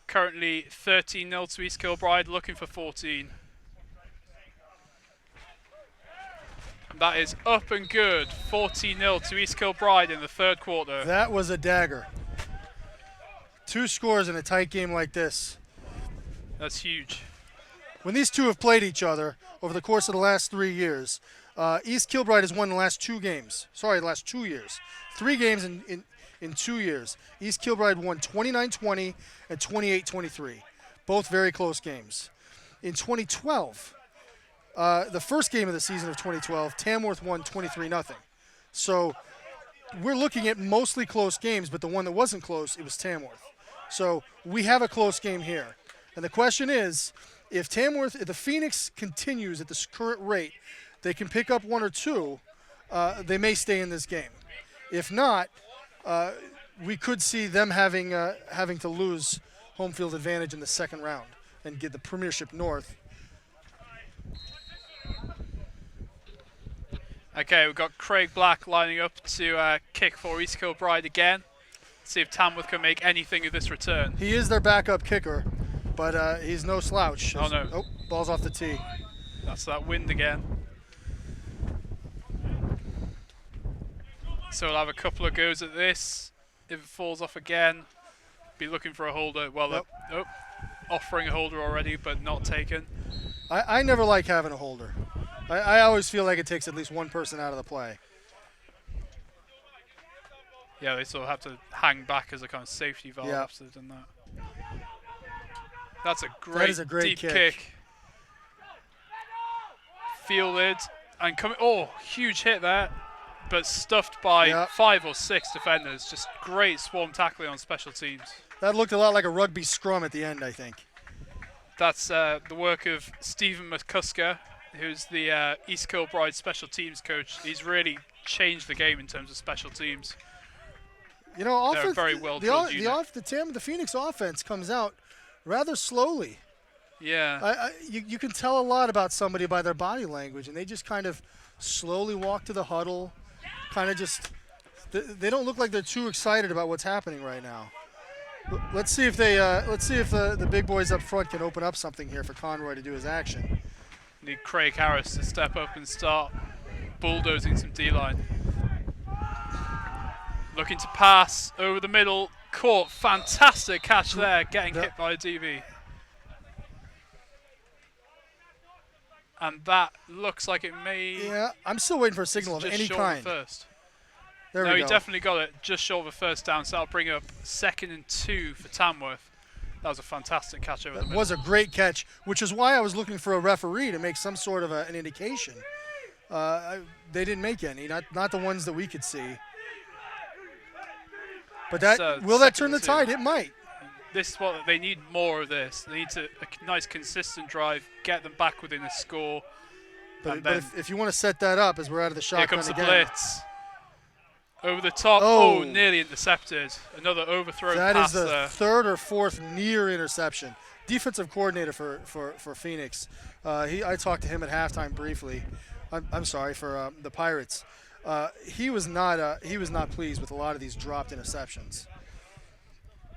currently 13-0 to East Kilbride, looking for 14. That is up and good. 14-0 to East Kilbride in the third quarter. That was a dagger. 2 scores in a tight game like this. That's huge. When these two have played each other over the course of the last 3 years, East Kilbride has won the last 2 games. Sorry, the last 2 years. 3 games in 2 years. East Kilbride won 29-20 and 28-23. Both very close games. In 2012, the first game of the season of 2012, Tamworth won 23-0. So we're looking at mostly close games, but the one that wasn't close, it was Tamworth. So we have a close game here. And the question is, if the Phoenix continues at this current rate, they can pick up 1 or 2, they may stay in this game. If not, we could see them having to lose home field advantage in the second round and get the Premiership North. Okay, we've got Craig Black lining up to kick for East Kilbride again. See if Tamworth can make anything of this return. He is their backup kicker, but he's no slouch. Oh, no. Oh, ball's off the tee. That's that wind again. So we'll have a couple of goes at this. If it falls off again, be looking for a holder. Well, Nope. offering a holder already, but not taken. I never like having a holder. I always feel like it takes at least one person out of the play. Yeah, they sort of have to hang back as a kind of safety valve Yeah. after they've done that. That's a great, That is a great deep kick. kick. Fielded and coming. Oh, huge hit there, but stuffed by 5 or 6 defenders. Just great swarm tackling on special teams. That looked a lot like a rugby scrum at the end, I think. That's the work of Stephen McCusker, who's the East Kilbride special teams coach. He's really changed the game in terms of special teams. You know, They're a very well-drilled unit. the Phoenix offense comes out rather slowly. Yeah. You can tell a lot about somebody by their body language, and they just kind of slowly walk to the huddle, kind of just. They don't look like they're too excited about what's happening right now. Let's see if the big boys up front can open up something here for Conroy to do his action. Need Craig Harris to step up and start bulldozing some D-line. Looking to pass over the middle. Caught. Fantastic catch there. Getting hit by a DB. And that looks like it may... Yeah, I'm still waiting for a signal of any kind. First. There no, we go. he definitely got it just short of a first down, so that'll bring up 2nd and 2 for Tamworth. That was a fantastic catch over the middle. That was a great catch, which is why I was looking for a referee to make some sort of an indication. They didn't make any, not the ones that we could see. But that will that turn the tide? It might. This is what they need, more of this. They need a nice consistent drive, get them back within a score. But if you want to set that up as we're out of the shotgun again. Here comes the blitz. Over the top. Oh, nearly intercepted. Another overthrown pass there. That is the 3rd or 4th near interception. Defensive coordinator for Phoenix. I talked to him at halftime briefly. I'm sorry, for the Pirates. He was not pleased with a lot of these dropped interceptions.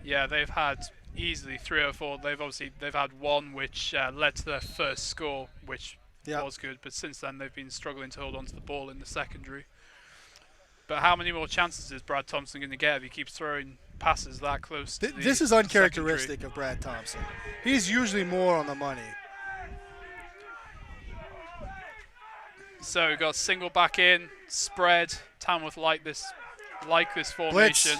Yeah, they've had easily 3 or 4. They've had one which led to their first score, which was good. But since then, they've been struggling to hold on to the ball in the secondary. But how many more chances is Brad Thompson going to get if he keeps throwing passes that close to This is uncharacteristic of Brad Thompson. He's usually more on the money. So we've got single back in, spread. Tamworth like this formation. Blitz.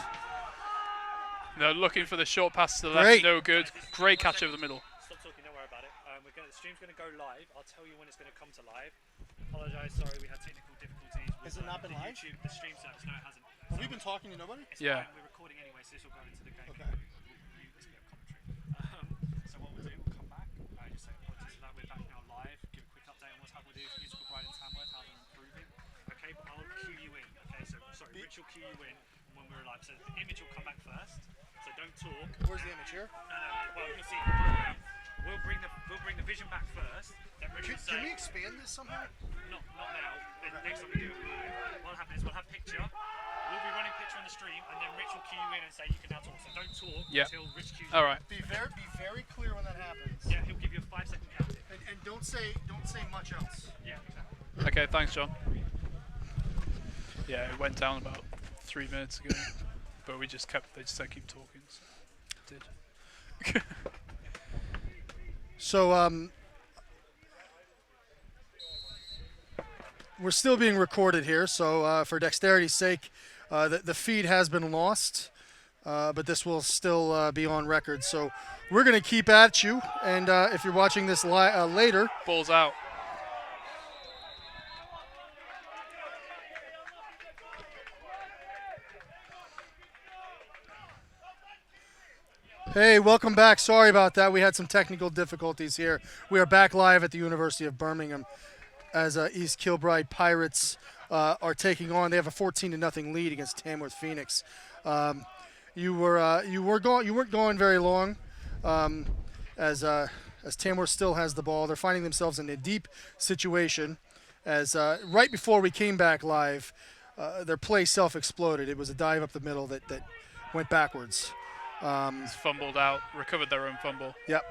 They're looking for the short pass to the left. No good. Great catch over the middle. Stop talking, don't worry about it. The stream's going to go live. I'll tell you when it's going to come to live. Apologise, sorry, we had technical difficulties. Has it not been live? YouTube, the stream service, no, it hasn't. Have we been talking to nobody? Yeah. We're recording anyway, so this will go into the game. Okay. This will be a commentary. So what we'll do, we'll come back. Just say apologies for that. We're back now live. Give a quick update on what's happening with East Kilbride and Tamworth, how they're improving. Okay, but I'll cue you in. Okay, so sorry, Rich will cue you in when we're live. So the image will come back first. So don't talk. Where's the image here? No. Well, you'll see the program. We'll bring the vision back first. Then Can we expand this somehow? Not now. Then next time we do it, what'll happen is we'll have picture. we'll be running picture on the stream, and then Rich will cue you in and say you can now talk. So don't talk until Rich cues you. All right. Be very clear when that happens. Yeah, he'll give you a 5-second count. And don't say much else. Yeah, exactly. Okay, thanks, John. Yeah, it went down about 3 minutes ago, but they just said keep talking. So it did. So we're still being recorded here, so for dexterity's sake, the feed has been lost, but this will still be on record. So we're going to keep at you, and if you're watching this later, Ball's out. hey, welcome back. Sorry about that. We had some technical difficulties here. We are back live at the University of Birmingham as East Kilbride Pirates are taking on. They have a 14-0 lead against Tamworth Phoenix. You weren't going very long as Tamworth still has the ball. They're finding themselves in a deep situation as right before we came back live, their play self-exploded. It was a dive up the middle that went backwards. It's fumbled out, recovered their own fumble. Yep.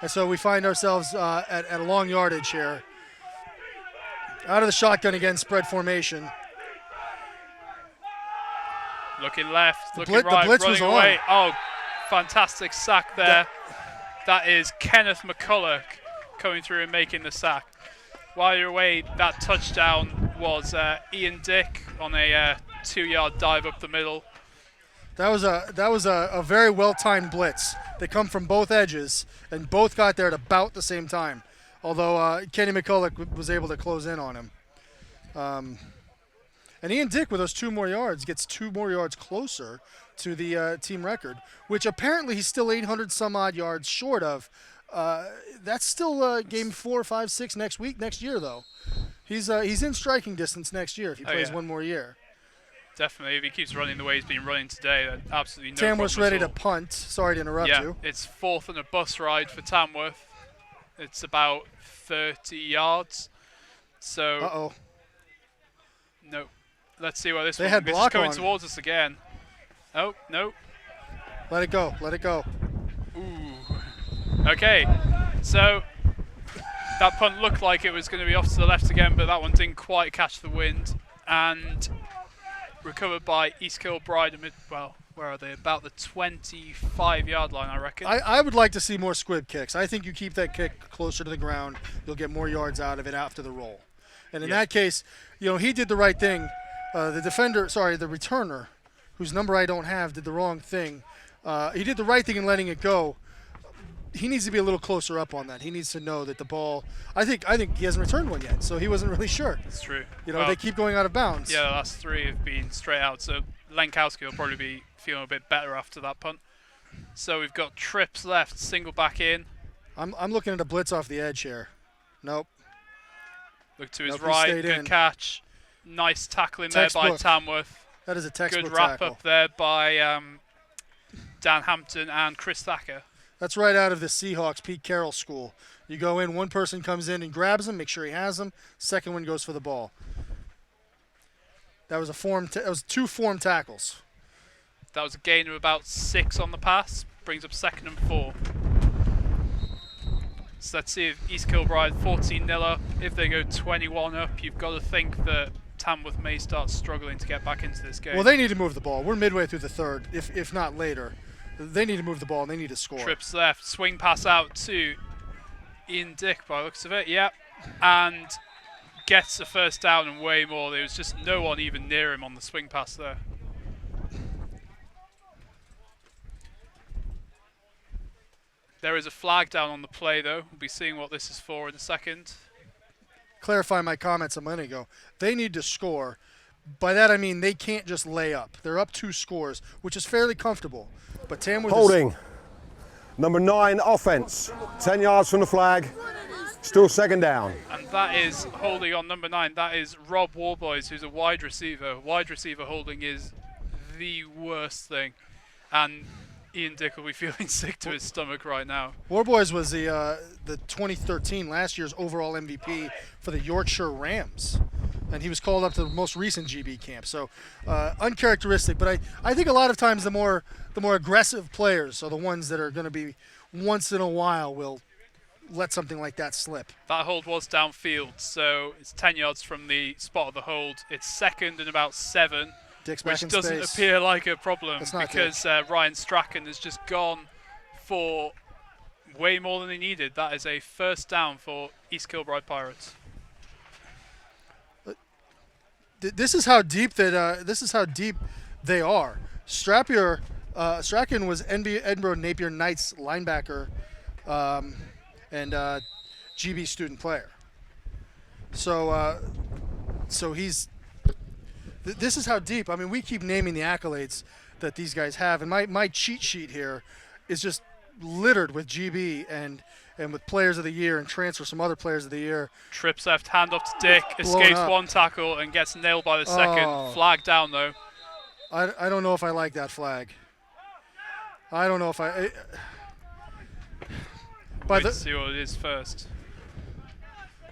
And so we find ourselves at a long yardage here. Out of the shotgun again, spread formation. Looking left, looking the right, blitz running was on. away. Oh, fantastic sack there. That is Kenneth McCulloch coming through and making the sack. While you're away, that touchdown was Ian Dick on a 2-yard dive up the middle. That was a very well-timed blitz. They come from both edges, and both got there at about the same time. Although Kenny McCulloch was able to close in on him. And Ian Dick, with those 2 more yards, gets 2 more yards closer to the team record, which apparently he's still 800-some-odd yards short of. That's still game 4, 5, 6 next year, though. He's in striking distance next year if he plays one more year. Definitely, if he keeps running the way he's been running today, then absolutely no Tamworth's problem ready at to all. punt. Sorry to interrupt you. Yeah, it's 4th and a bus ride for Tamworth. It's about 30 yards. So, Uh-oh. no. Let's see what this They one had this is block coming on. towards us again. Oh, no. Let it go. Let it go. Ooh. Okay, so that punt looked like it was going to be off to the left again, but that one didn't quite catch the wind. And recovered by East Kilbride. Well, where are they? About the 25-yard line, I reckon. I would like to see more squib kicks. I think you keep that kick closer to the ground, you'll get more yards out of it after the roll. And in that case, he did the right thing. The returner, whose number I don't have, did the wrong thing. He did the right thing in letting it go. He needs to be a little closer up on that. He needs to know that the ball. I think he hasn't returned one yet, so he wasn't really sure. That's true. Well, they keep going out of bounds. Yeah, the last 3 have been straight out, so Lenkowski will probably be feeling a bit better after that punt. So we've got trips left, single back in. I'm looking at a blitz off the edge here. Nope. Look to his Nope, he right, stayed good in. catch. Nice tackling there by Textbook. Tamworth. That is a textbook Good wrap tackle. up there by Dan Hampton and Chris Thacker. That's right out of the Seahawks Pete Carroll school. You go in, one person comes in and grabs him, make sure he has him. Second one goes for the ball. That was that was 2 form tackles. That was a gain of about 6 on the pass. Brings up 2nd and 4. So let's see if East Kilbride 14-0 up. If they go 21 up, you've got to think that Tamworth may start struggling to get back into this game. Well, they need to move the ball. We're midway through the third, if not later. They need to move the ball and they need to score. Trips left, swing pass out to Ian Dick by the looks of it, yep. And gets the first down and way more. There was just no one even near him on the swing pass there. There is a flag down on the play though. We'll be seeing what this is for in a second. Clarify my comments a minute ago. They need to score. By that I mean they can't just lay up. They're up 2 scores, which is fairly comfortable. But Tamworth Holding. Number 9 offense. 10 yards from the flag. Still 2nd down. And that is holding on number 9. That is Rob Warboys, who's a wide receiver. Wide receiver holding is the worst thing. And Ian Dick will be feeling sick to his stomach right now. Warboys was the 2013 last year's overall MVP for the Yorkshire Rams. and he was called up to the most recent GB camp. So uncharacteristic. But I think a lot of times the more aggressive players are the ones that are going to be once in a while will let something like that slip. That hold was downfield, so it's 10 yards from the spot of the hold. It's second and about 7, Dick's back which in doesn't space. appear like a problem It's not because Ryan Strachan has just gone for way more than he needed. That is a first down for East Kilbride Pirates. This is how deep they are. Strachan was Edinburgh Napier Knights linebacker and GB student player. So he's. This is how deep. I mean, we keep naming the accolades that these guys have, and my cheat sheet here is just littered with GB and with players of the year and transfers from other players of the year. Trips left, hand off to Dick, escapes one tackle and gets nailed by the second. Oh. Flag down though. I don't know if I like that flag. I don't know if I. Wait to see what it is first.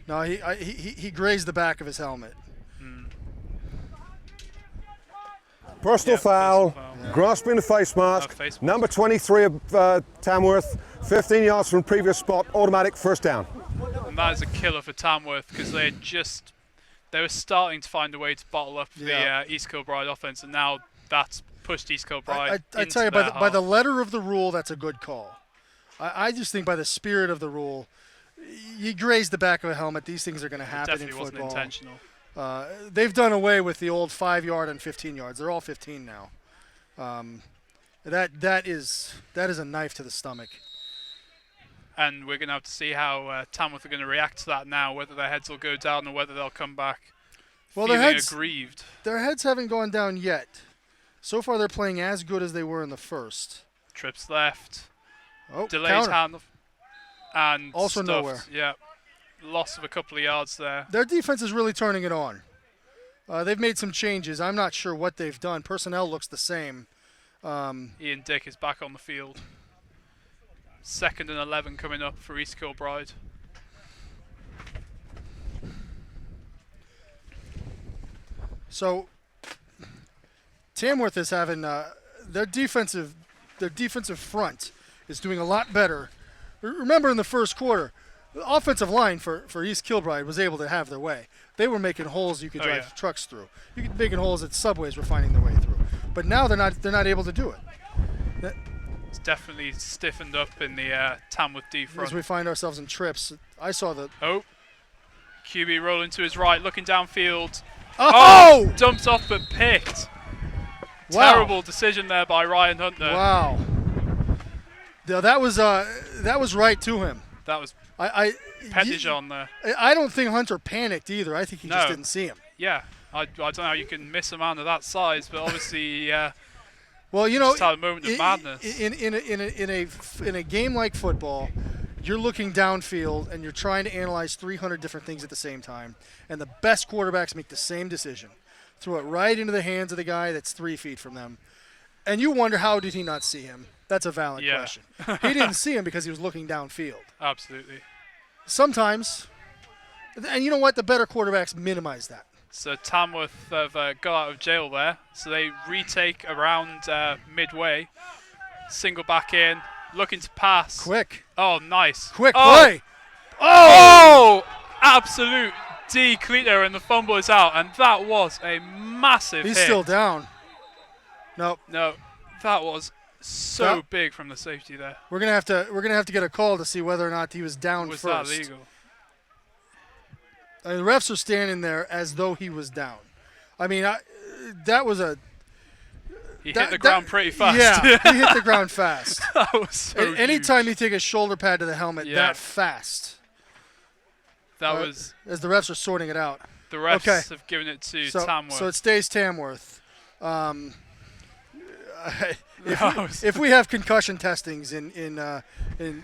No, he grazed the back of his helmet. Personal foul, grasping the face mask. Face mask. Number 23 of Tamworth, 15 yards from previous spot, automatic first down. And that is a killer for Tamworth because they were starting to find a way to bottle up the East Kilbride offense, and now that's pushed East Kilbride. I tell you, by the letter of the rule, that's a good call. I just think by the spirit of the rule, you graze the back of a helmet. These things are going to happen in football. Definitely wasn't intentional. They've done away with the old 5-yard and 15 yards. They're all 15 now. That is a knife to the stomach. And we're going to have to see how Tamworth are going to react to that now, whether their heads will go down or whether they'll come back feeling aggrieved. Their heads haven't gone down yet. So far, they're playing as good as they were in the first. Trips left. Oh, Delays counter. handoff. And Also stuffed. nowhere. Yeah. Loss of a couple of yards there. Their defense is really turning it on. They've made some changes. I'm not sure what they've done. Personnel looks the same. Ian Dick is back on the field. 2nd and 11 coming up for East Kilbride. So Tamworth is having their defensive front is doing a lot better. Remember in the first quarter, the offensive line for East Kilbride was able to have their way. They were making holes you could drive trucks through. You could making holes that subways were finding their way through. But now they're not able to do it. It's definitely stiffened up in the Tamworth D front. As we find ourselves in trips, I saw the QB rolling to his right, looking downfield. Oh! Dumped off but picked. Wow. Terrible decision there by Ryan Hunter. Wow. No, that was right to him. That was Petition there. I don't think Hunter panicked either. I think he just didn't see him. Yeah, I don't know how you can miss a man of that size, but obviously, well, you know, just had a moment of madness. In a game like football, you're looking downfield and you're trying to analyze 300 different things at the same time, and the best quarterbacks make the same decision: throw it right into the hands of the guy that's 3 feet from them, and you wonder how did he not see him? That's a valid question. He didn't see him because he was looking downfield. Absolutely. Sometimes, and you know what? The better quarterbacks minimize that. So Tamworth have got out of jail there. So they retake around midway. Single back in, looking to pass. Quick. Oh, nice. Quick play. Oh! Absolute decleater, and the fumble is out. And that was a massive He's hit. still down. Nope. No, that was so big from the safety there. We're gonna have to get a call to see whether or not he was down Was first. that legal? The refs are standing there as though he was down. I mean, that was a. He hit the ground pretty fast. Yeah, he hit the ground fast. That was so anytime you take a shoulder pad to the helmet that fast. That was. As the refs are sorting it out. The refs have given it to Tamworth. So it stays Tamworth. If we have concussion testings in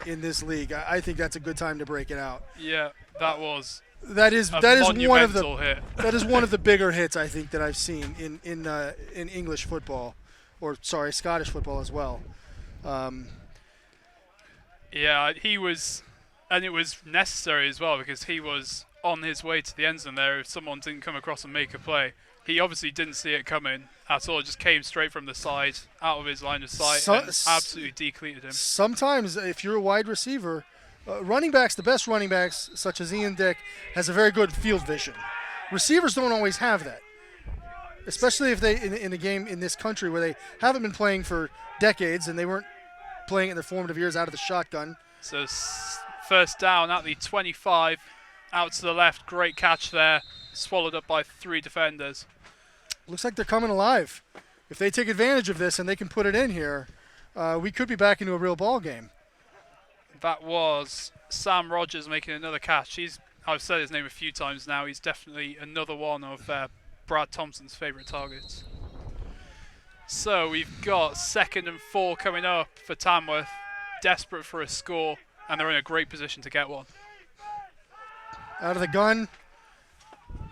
this league, I think that's a good time to break it out. Yeah, that was. That is one of the hit. That is one of the bigger hits I think that I've seen in English football, or sorry, Scottish football as well. Yeah, he was, and it was necessary as well because he was on his way to the end zone there if someone didn't come across and make a play. He obviously didn't see it coming at all. It just came straight from the side, out of his line of sight, and absolutely decleated him. Sometimes, if you're a wide receiver, running backs, the best running backs, such as Ian Dick, has a very good field vision. Receivers don't always have that, especially if they in a game in this country where they haven't been playing for decades and they weren't playing in their formative years out of the shotgun. So first down at the 25, out to the left, great catch there, swallowed up by 3 defenders. Looks like they're coming alive. If they take advantage of this and they can put it in here, we could be back into a real ball game. That was Sam Rogers making another catch. I've said his name a few times now. He's definitely another one of Brad Thompson's favourite targets. So we've got 2nd and 4 coming up for Tamworth, desperate for a score, and they're in a great position to get one. Out of the gun.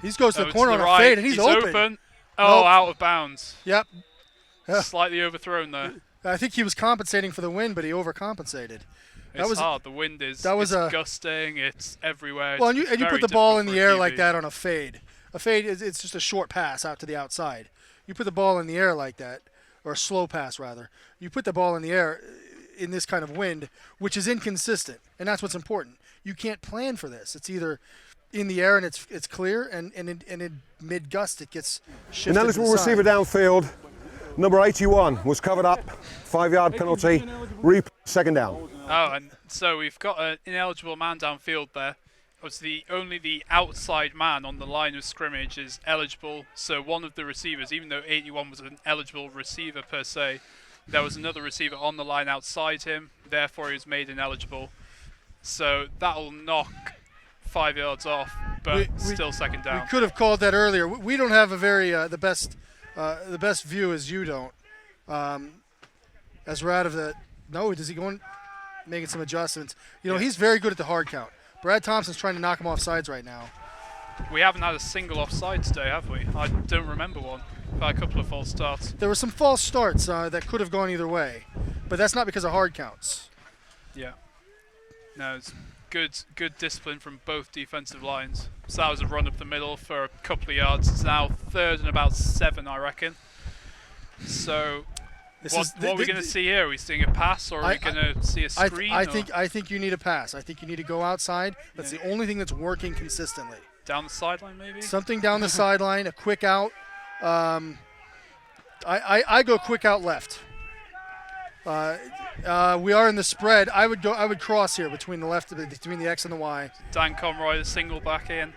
He goes to the To corner on right. a fade, and he's open. Oh, Nope. out of bounds. Yep. Slightly overthrown there. I think he was compensating for the wind, but he overcompensated. It's hard. The wind is gusting. It's everywhere. Well, and you put the ball in the air like that. that on a fade. A fade it's just a short pass out to the outside. You put the ball in the air like that, or a slow pass rather. You put the ball in the air in this kind of wind, which is inconsistent, and that's what's important. You can't plan for this. It's either in the air and it's clear, and in mid gust it gets shifted. An eligible receiver downfield. Number 81 was covered up. 5-yard penalty. Second down. Oh, and so we've got an ineligible man downfield there. Obviously, only the outside man on the line of scrimmage is eligible. So one of the receivers, even though 81 was an eligible receiver per se, there was another receiver on the line outside him. Therefore, he was made ineligible. So that'll knock 5 yards off, but still second down. We could have called that earlier. We don't have a very the best view as you don't. As we're out of the does he go in making some adjustments? He's very good at the hard count. Brad Thompson's trying to knock him off sides right now. We haven't had a single offside today, have we? I don't remember one. We've had a couple of false starts. There were some false starts that could have gone either way, but that's not because of hard counts. Yeah. No, it's good discipline from both defensive lines. So that was a run up the middle for a couple of yards. It's now 3rd and about 7, I reckon. So what are we going to see here? Are we seeing a pass, or are we going to see a screen? I think you need a pass. I think you need to go outside. That's the only thing that's working consistently. Down the sideline, maybe? Something down the sideline, a quick out. I go quick out left. We are in the spread. I would cross here between the X and the Y. Dan Conroy, the single back in.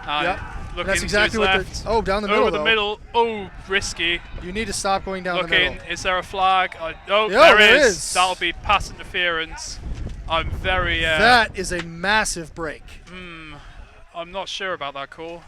Yep. Looking that's exactly to what his left. down the middle. Over the middle. Oh, risky. You need to stop going down the middle. Is there a flag? Yeah, there is. That'll be pass interference. I'm very. That is a massive break. I'm not sure about that call.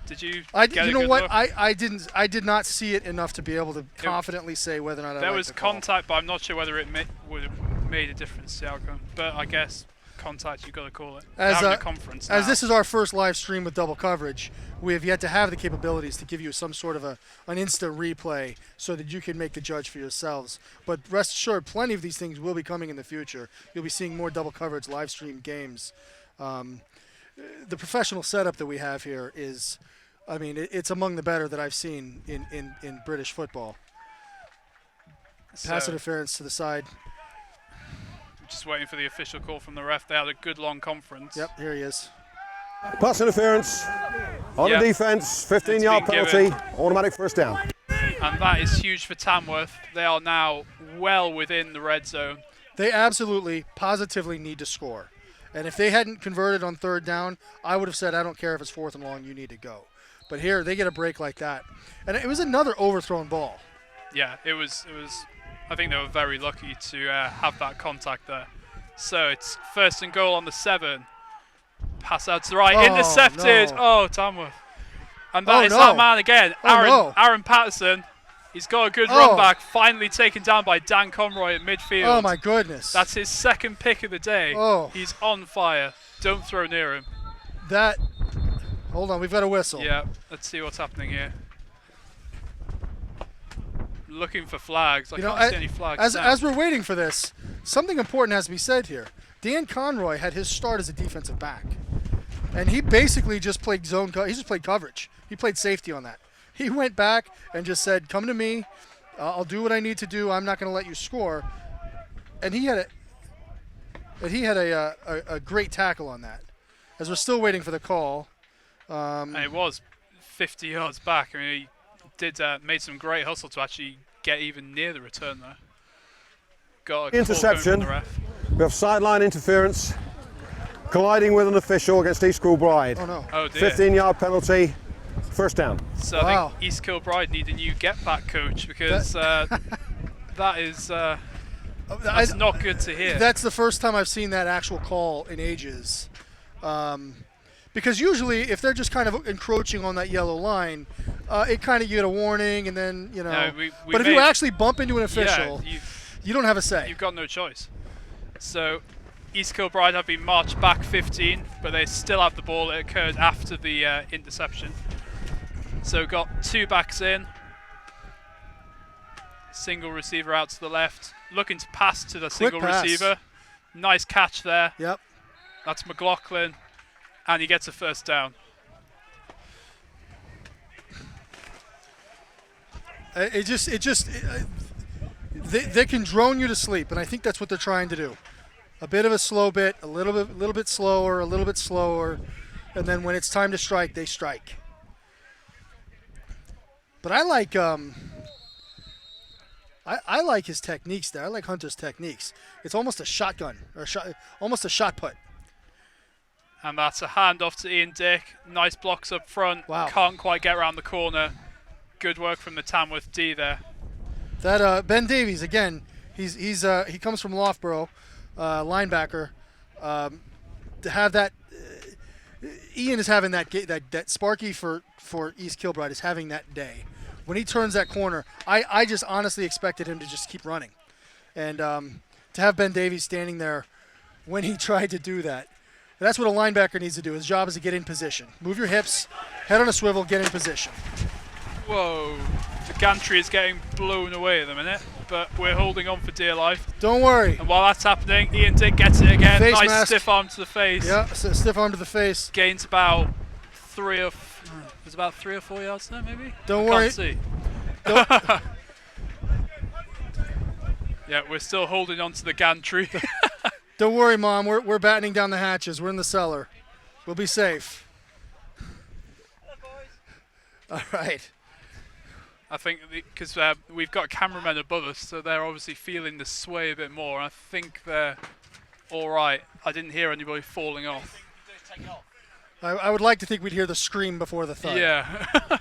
Did you? You know what? I did not see it enough to be able to confidently say whether or not there was contact, but I'm not sure whether it would have made a difference to the outcome. But I guess contact, you've got to call it. As a conference now. As this is our first live stream with double coverage, we have yet to have the capabilities to give you some sort of an instant replay so that you can make the judge for yourselves. But rest assured, plenty of these things will be coming in the future. You'll be seeing more double coverage live stream games. The professional setup that we have here is, it's among the better that I've seen in British football. Pass interference to the side. Just waiting for the official call from the ref. They had a good long conference. Yep, here he is. Pass interference on the defense, 15-yard penalty, automatic first down. And that is huge for Tamworth. They are now well within the red zone. They absolutely, positively need to score. And if they hadn't converted on 3rd down, I would have said, I don't care if it's 4th and long, you need to go. But here, they get a break like that. And it was another overthrown ball. Yeah, it was. I think they were very lucky to have that contact there. So it's 1st and goal on the 7. Pass out to the right, intercepted. No. Oh, Tamworth. And that is that man again, Aaron Patterson. He's got a good run back, finally taken down by Dan Conroy at midfield. Oh, my goodness. That's his 2nd pick of the day. Oh. He's on fire. Don't throw near him. Hold on, we've got a whistle. Yeah, let's see what's happening here. Looking for flags. I can't see any flags. As we're waiting for this, something important has to be said here. Dan Conroy had his start as a defensive back. And he basically just played zone. He just played coverage. He played safety on that. He went back and just said, "Come to me. I'll do what I need to do. I'm not going to let you score." And he had a great tackle on that. As we're still waiting for the call. And it was 50 yards back. I mean, he did made some great hustle to actually get even near the return there. Got a Interception. call coming from the ref. We have sideline interference, colliding with an official against East Kilbride. Oh no! Oh dear. 15-yard penalty, first down. So Wow. I think East Kilbride need a new get-back coach because that is that's not good to hear. That's the first time I've seen that actual call in ages. Because usually, if they're just kind of encroaching on that yellow line, it kind of you get a warning, and then No, we but if you actually bump into an official, yeah, you don't have a say. you've got no choice. So East Kilbride have been marched back 15, but they still have the ball. It occurred after the interception. So got 2 backs in. Single receiver out to the left. Looking to pass to the single pass. receiver. Nice catch there. Yep. That's McLaughlin. And he gets a first down. They can drone you to sleep, and I think that's what they're trying to do. A bit of a slow bit, a little bit slower, and then when it's time to strike, they strike. But I like I like his techniques there. I like Hunter's techniques. It's almost a shotgun or almost a shot put. And that's a handoff to Ian Dick. Nice blocks up front. Wow. Can't quite get around the corner. Good work from the Tamworth D there. That Ben Davies again. He comes from Loughborough, linebacker. To have that, Ian is having that Sparky for East Kilbride is having that day. When he turns that corner, I just honestly expected him to just keep running, and to have Ben Davies standing there when he tried to do that. That's what a linebacker needs to do. His job is to get in position. Move your hips, head on a swivel, get in position. Whoa. The gantry is getting blown away at the minute, but we're holding on for dear life. Don't worry. And while that's happening, Ian Dick gets it again. Face Nice mask. stiff arm to the face. Yeah, stiff arm to the face. Gains about 3 or 4 yards there, maybe? Don't worry. Can't see. Yeah, we're still holding on to the gantry. Don't worry, Mom. We're battening down the hatches. We're in the cellar. We'll be safe. All right. I think because we've got cameramen above us, so they're obviously feeling the sway a bit more. I think they're all right. I didn't hear anybody falling off. I would like to think we'd hear the scream before the thud. Yeah.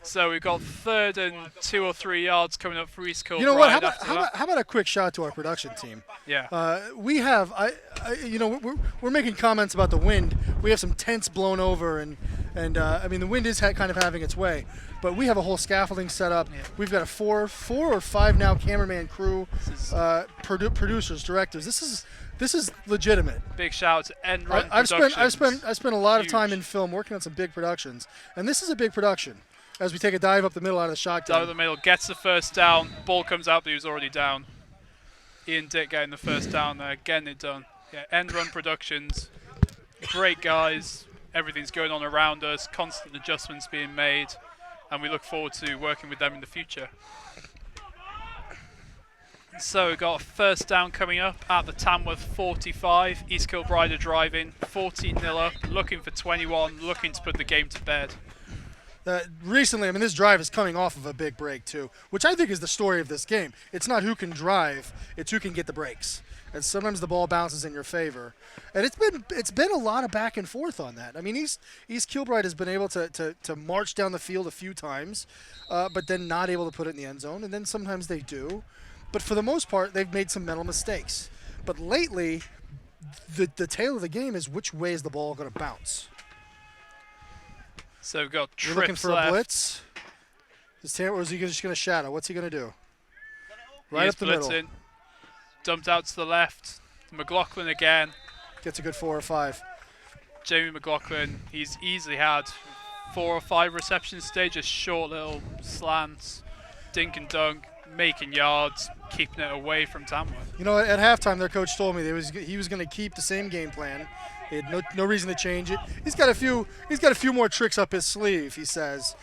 So we've got 3rd and 2 or 3 yards coming up for East Kilbride. You know what? How about a quick shout to our production team? Yeah. We have, we're making comments about the wind. We have some tents blown over, and I mean the wind is kind of having its way. But we have a whole scaffolding set up. Yeah. We've got a four or five now cameraman crew, producers, directors. This is legitimate. Big shout out to End Run I've spent a lot of time Huge. in film working on some big productions, and this is a big production. As we take a dive up the middle out of the shotgun. Dive up the middle, gets the first down. Ball comes out, but he was already down. Ian Dick getting the first down there, getting it done. Yeah, End Run Productions, great guys. Everything's going on around us, constant adjustments being made, and we look forward to working with them in the future. So we've got a first down coming up at the Tamworth 45. East Kilbride are driving, 14-0 up, looking for 21, looking to put the game to bed. Recently, I mean, this drive is coming off of a big break too, which I think is the story of this game. It's not who can drive, it's who can get the breaks. And sometimes the ball bounces in your favor. And it's been a lot of back and forth on that. I mean, East Kilbride has been able to march down the field a few times, but then not able to put it in the end zone. And then sometimes they do. But for the most part, they've made some mental mistakes. But lately, the tale of the game is which way is the ball going to bounce. So we've got You're trips looking for left. a blitz. Or is he just going to shadow? What's he going to do? Right He's up the middle. blitzing. Dumped out to the left. McLaughlin again. Gets a good 4 or 5. Jamie McLaughlin, he's easily had 4 or 5 receptions today, just short little slants, dink and dunk. making yards, keeping it away from Tamworth. You know, at halftime, their coach told me he was going to keep the same game plan. He had no reason to change it. He's got a few more tricks up his sleeve, he says,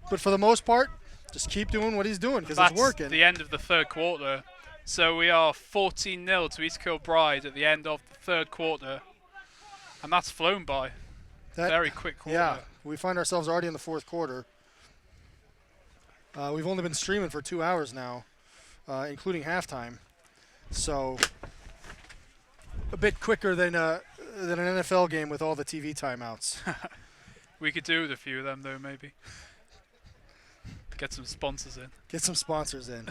but for the most part, just keep doing what he's doing because it's working. That's the end of the third quarter. So we are 14-0 to East Kilbride at the end of the third quarter, and that's flown by. Very quick quarter. Yeah, we find ourselves already in the fourth quarter. We've only been streaming for 2 hours now, including halftime. So a bit quicker than an NFL game with all the TV timeouts. We could do with a few of them, though, maybe. Get some sponsors in. Get some sponsors in.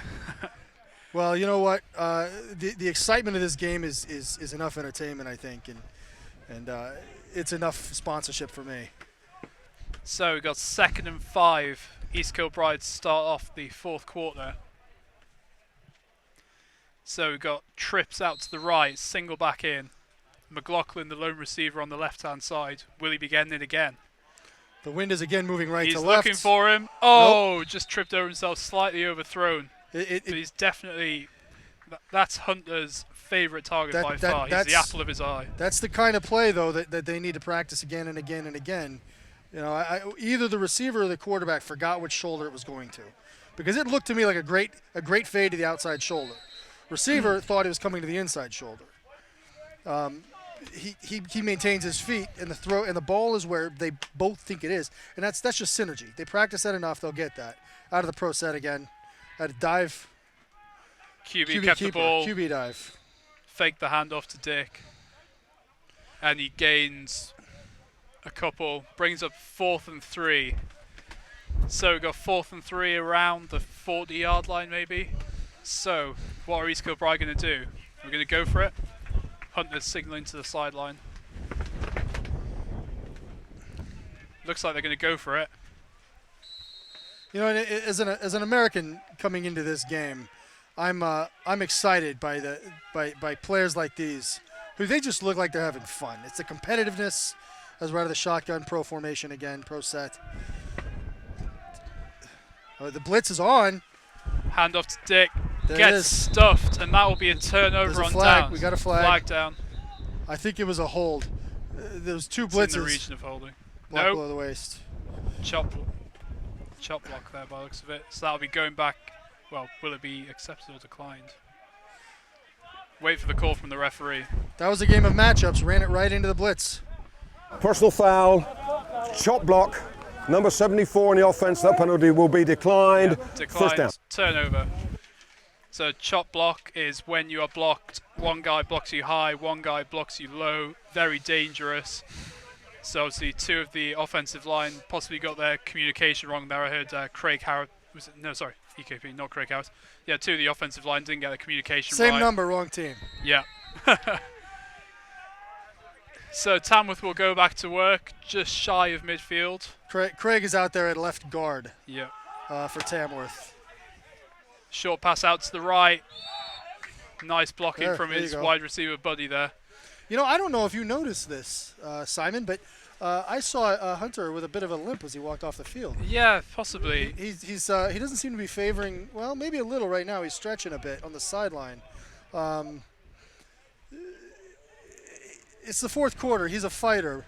Well, you know what? The excitement of this game is enough entertainment, I think, and it's enough sponsorship for me. So we've got 2nd and 5. East Kilbride start off the fourth quarter. So we've got trips out to the right, single back in. McLaughlin, the lone receiver, on the left-hand side. Will he be getting it again? The wind is again moving right to left. He's looking for him. Oh, nope. Just tripped over himself, slightly overthrown. But he's definitely, that's Hunter's favourite target by far. He's the apple of his eye. That's the kind of play, though, that they need to practice again and again and again. You know, either the receiver or the quarterback forgot which shoulder it was going to, because it looked to me like a great fade to the outside shoulder. Receiver thought it was coming to the inside shoulder. He maintains his feet, and the ball is where they both think it is, and that's just synergy. They practice that enough, they'll get that. Out of the pro set again, at a dive. QB kept the ball. QB dive. Faked the handoff to Dick, and he gains a couple. Brings up 4th and 3. So we've got 4th and 3 around the 40-yard line, maybe. So what are East Kilbride going to do? We're going to go for it. Hunter's signaling to the sideline. Looks like they're going to go for it. You know, as an American coming into this game, I'm excited by players like these, who they just look like they're having fun. It's the competitiveness, as we're out of the shotgun pro formation again, pro set. The blitz is on. Handoff to Dick. There Gets stuffed, and that will be a turnover on down. We got a flag. Flag down. I think it was a hold. Those two It's blitzes. in the region of holding. Block below the waist. Chop block there by the looks of it. So that'll be going back. Well, will it be accepted or declined? Wait for the call from the referee. That was a game of matchups. Ran it right into the blitz. Personal foul, chop block, number 74 in the offense. That penalty will be declined. Yeah, declined. First down. Turnover. So chop block is when you are blocked. One guy blocks you high, one guy blocks you low. Very dangerous. So obviously 2 of the offensive line possibly got their communication wrong there. I heard Craig Howard. EKP, not Craig Howard. Yeah, 2 of the offensive line didn't get their communication right. Same number, wrong team. Yeah. So Tamworth will go back to work just shy of midfield. Craig is out there at left guard. Yeah. For Tamworth. Short pass out to the right. Nice blocking from there his wide receiver buddy there. You know, I don't know if you noticed this, Simon, but I saw Hunter with a bit of a limp as he walked off the field. Yeah, possibly. He doesn't seem to be favoring, well, maybe a little right now. He's stretching a bit on the sideline. It's the fourth quarter. He's a fighter.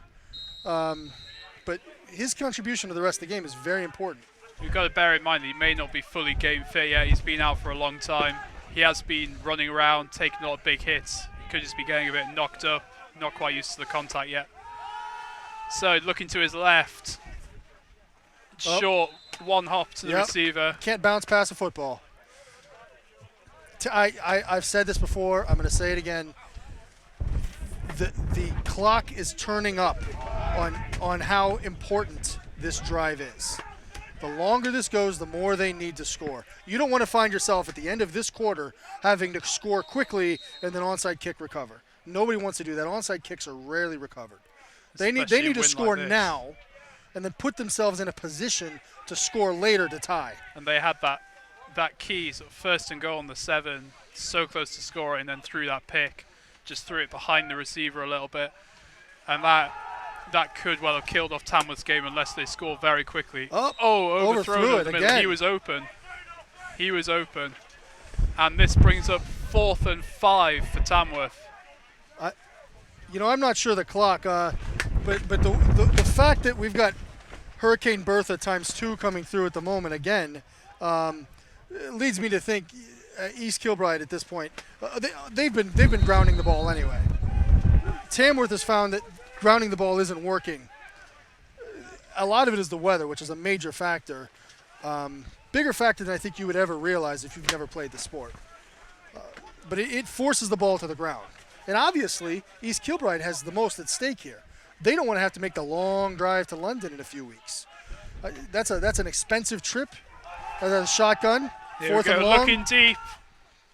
But his contribution to the rest of the game is very important. You've got to bear in mind that he may not be fully game fit yet. He's been out for a long time. He has been running around, taking a lot of big hits. He could just be getting a bit knocked up, not quite used to the contact yet. So looking to his left. Short, one hop to the receiver. Can't bounce past a football. I've said this before. I'm going to say it again. The clock is turning up on how important this drive is. The longer this goes, the more they need to score. You don't want to find yourself at the end of this quarter having to score quickly and then onside kick recover. Nobody wants to do that. Onside kicks are rarely recovered. They need to score now and then put themselves in a position to score later to tie. And they had that key sort of 1st and goal on the 7, so close to scoring, and then threw that pick. Just threw it behind the receiver a little bit. And that could well have killed off Tamworth's game unless they score very quickly. Overthrew it again. He was open. And this brings up 4th and 5 for Tamworth. I'm not sure the clock, but the fact that we've got Hurricane Bertha ×2 coming through at the moment again leads me to think East Kilbride at this point, they've been grounding the ball anyway. Tamworth has found that grounding the ball isn't working. A lot of it is the weather, which is a major factor. Bigger factor than I think you would ever realize if you've never played the sport. But it forces the ball to the ground. And obviously, East Kilbride has the most at stake here. They don't want to have to make the long drive to London in a few weeks. That's an expensive trip. That's a shotgun. Here 4th we and go, long. looking deep.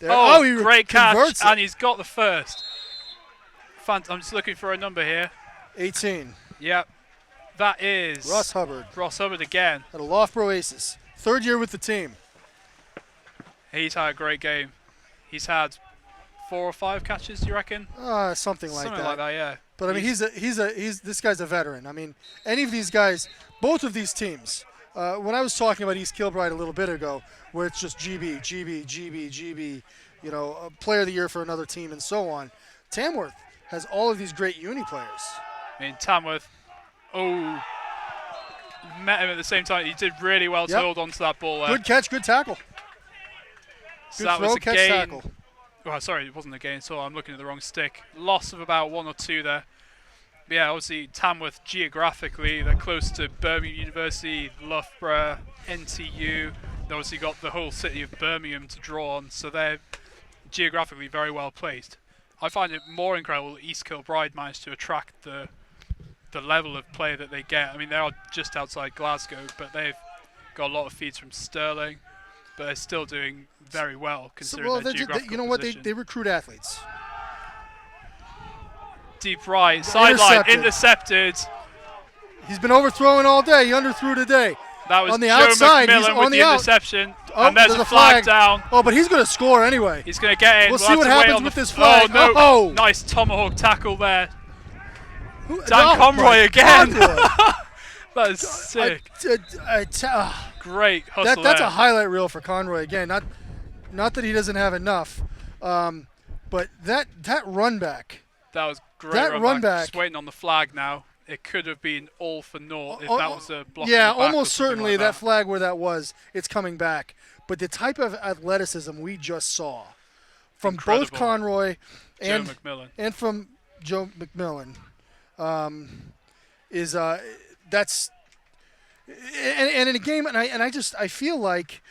There. He great converts catch, and he's got the first. I'm just looking for a number here. 18. Yep. That is Ross Hubbard. Ross Hubbard again. At a Loughborough Aces. 3rd year with the team. He's had a great game. He's had 4 or 5 catches, do you reckon? Something like Something that. like that, yeah. But I mean, he's this guy's a veteran. I mean, any of these guys, both of these teams. When I was talking about East Kilbride a little bit ago, where it's just GB, a player of the year for another team and so on. Tamworth has all of these great uni players. I mean, Tamworth, met him at the same time. He did really well to hold on to that ball there. Good catch, good tackle. So Good that throw, was a catch, gain. tackle. Well, sorry, it wasn't a gain, so I'm looking at the wrong stick. Loss of about 1 or 2 there. But yeah, obviously Tamworth geographically, they're close to Birmingham University, Loughborough, NTU. They obviously got the whole city of Birmingham to draw on, so they're geographically very well placed. I find it more incredible that East Kilbride managed to attract the level of play that they get. I mean, they are just outside Glasgow, but they've got a lot of feeds from Stirling, but they're still doing very well considering their geographical position. They recruit athletes. Deep right, sideline, intercepted. He's been overthrowing all day. He underthrew today. That was on the Joe outside. McMillan He's with on the interception. Oh, and there's a flag down. Oh, but he's going to score anyway. He's going to get in. We'll see what have to happens wait with on this flag. Oh, no. Oh. Nice tomahawk tackle there. Dan Conroy again. That is sick. Great hustle That's there. a highlight reel for Conroy again. Not that he doesn't have enough, but that run back. That was great. That run back. Just waiting on the flag now. It could have been all for naught if that was a block. Yeah, in the back almost or something certainly like that flag where that was, it's coming back. But the type of athleticism we just saw from both Incredible. Conroy Joe McMillan. and from Joe McMillan is that's and in a game and I feel like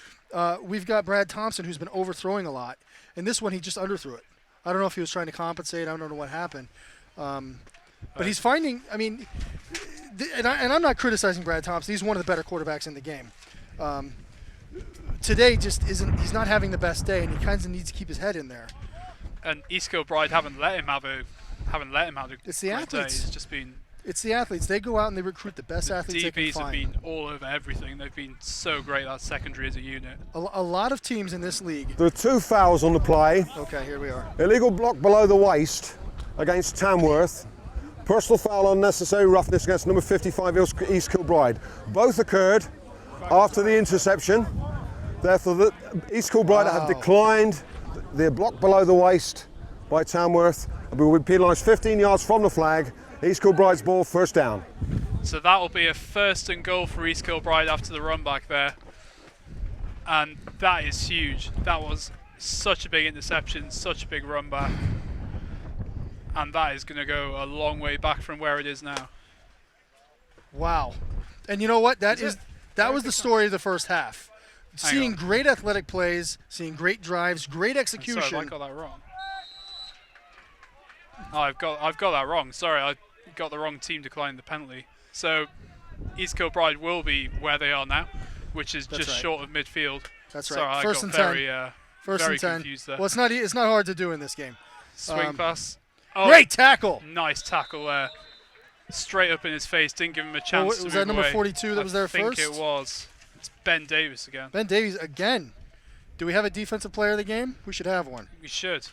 we've got Brad Thompson who's been overthrowing a lot, and this one he just underthrew it. I don't know if he was trying to compensate. I don't know what happened. But he's finding, I mean, and I'm not criticizing Brad Thompson. He's one of the better quarterbacks in the game. Today just isn't, he's not having the best day, and he kind of needs to keep his head in there. And East Kilbride haven't let him have a It's the great athletes. day. It's just been It's the athletes. They go out and they recruit the best athletes they can DBs have find. been all over everything. They've been so great, that secondary as a unit. A lot of teams in this league. There are 2 fouls on the play. Okay, here we are. Illegal block below the waist against Tamworth. Personal foul, unnecessary roughness against number 55 East Kilbride. Both occurred after the interception. Therefore, the East Kilbride have declined their block below the waist by Tamworth. And we will be penalised 15 yards from the flag. East Kilbride's ball, first down. So that will be a 1st and goal for East Kilbride after the run back there. And that is huge. That was such a big interception, such a big run back. And that is going to go a long way back from where it is now. Wow. And you know what? That was the story of the first half. Seeing great athletic plays, seeing great drives, great execution. I'm sorry, I got that wrong. Oh, I've got that wrong. Sorry, I got the wrong team declining the penalty. So East Kilbride will be where they are now, which is just short of midfield. That's right. Sorry, First I and got 10. First very and 10. confused there. Well, it's not hard to do in this game. Swing pass. Oh, great tackle. Nice tackle there. Straight up in his face. Didn't give him a chance to was move that number away. 42 that was there first? I think it was. It's Ben Davis again. Ben Davies again. Do we have a defensive player of the game? We should have one. We should.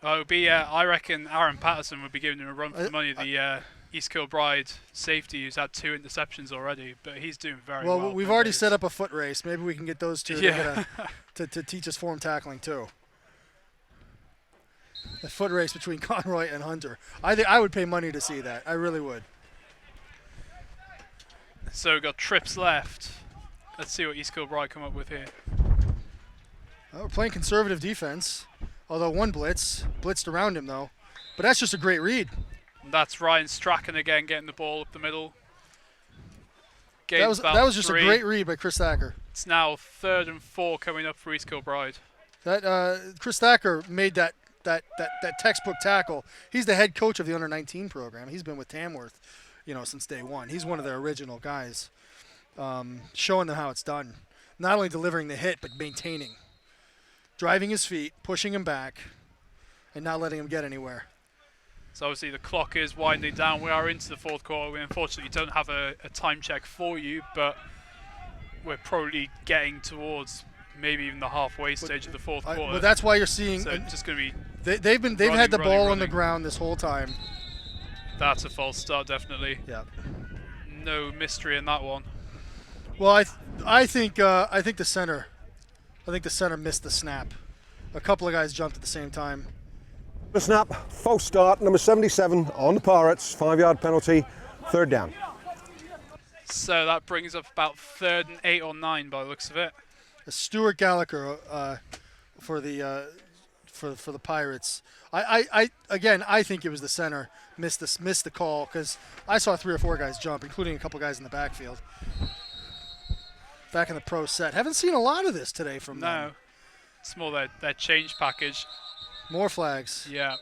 It would be. I reckon Aaron Patterson would be giving him a run for the money. The East Kilbride safety who's had 2 interceptions already, but he's doing very well. Well, we've already set up a foot race. Maybe we can get those two to teach us form tackling too. The foot race between Conroy and Hunter. I think I would pay money to see that. I really would. So we've got trips left. Let's see what East Kilbride come up with here. We're playing conservative defense, although one blitzed around him though. But that's just a great read. And that's Ryan Strachan again getting the ball up the middle. That was just 3. a great read by Chris Thacker. It's now 3rd and 4 coming up for East Kilbride. That Chris Thacker made that textbook tackle. He's the head coach of the under-19 program. He's been with Tamworth, since day one. He's one of their original guys, showing them how it's done. Not only delivering the hit, but maintaining, driving his feet, pushing him back, and not letting him get anywhere. So obviously the clock is winding down. We are into the 4th quarter. We unfortunately don't have a time check for you, but we're probably getting towards maybe even the halfway stage of the 4th quarter. But that's why you're seeing. So it's just going to be. They've had the ball on the ground this whole time. That's a false start, definitely. Yeah. No mystery in that one. Well, I think the center missed the snap. A couple of guys jumped at the same time. The snap, false start, number 77 on the Pirates, 5-yard penalty, 3rd down. So that brings up about 3rd and 8 or 9 by the looks of it. Stuart Gallagher for the Pirates. I think it was the center missed the call because I saw 3 or 4 guys jump, including a couple guys in the backfield. Back in the pro set. Haven't seen a lot of this today from them. No. It's more that change package. More flags. Yeah.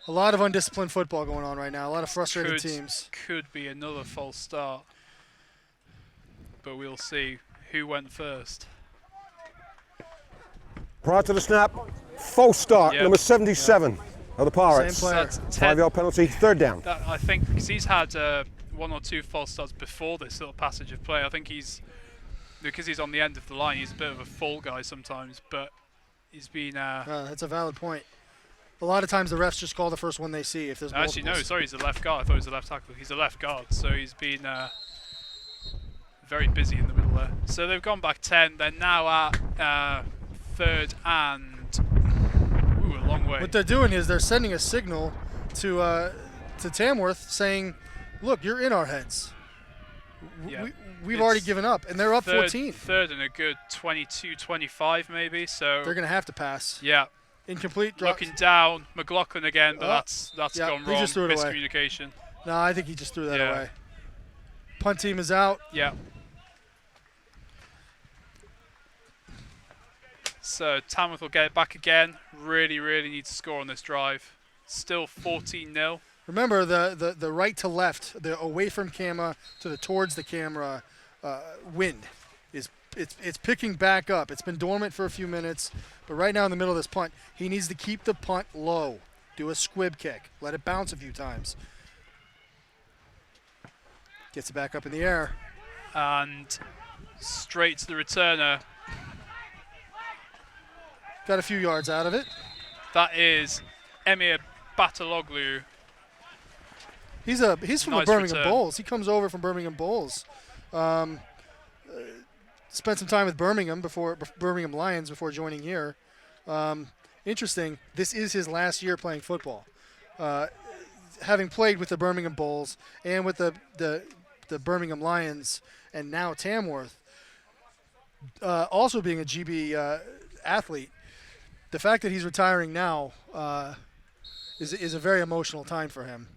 A lot of undisciplined football going on right now. A lot of frustrated teams. Could be another false start. But we'll see who went first. Prior to the snap, false start, Yep. number 77 of the Pirates. Same player. That's 5-yard penalty, 3rd down. I think because he's had 1 or 2 false starts before this little passage of play. I think because he's on the end of the line, he's a bit of a fall guy sometimes, but he's been. That's a valid point. A lot of times the refs just call the first one they see if there's Actually, no, sorry, he's a left guard. I thought he was a left tackle. He's a left guard, so he's been very busy in the middle there. So they've gone back 10. They're now at 3rd and a long way. What they're doing is they're sending a signal to Tamworth saying, "Look, you're in our heads. Yeah. We've It's already given up," and they're up 14. 3rd and a good 22-25 maybe. So They're going to have to pass. yeah. Incomplete. Drop. Looking down, McLaughlin again, but that's yeah, gone he wrong. just threw it away. Miscommunication. No, I think he just threw that Yeah. away. Punt team is out. Yeah. So Tamworth will get it back again. Really, really need to score on this drive. Still 14-0. Remember the right to left, the away from camera to the towards the camera wind is it's picking back up. It's been dormant for a few minutes, but right now in the middle of this punt, he needs to keep the punt low. Do a squib kick. Let it bounce a few times. Gets it back up in the air. And straight to the returner. Got a few yards out of it. That is Emir Bataloglu. He's from Nice the Birmingham return. Bulls. He comes over from Birmingham Bulls. Spent some time with Birmingham Lions before joining here. Interesting. This is his last year playing football. Having played with the Birmingham Bulls and with the Birmingham Lions and now Tamworth, also being a GB athlete, the fact that he's retiring now is a very emotional time for him.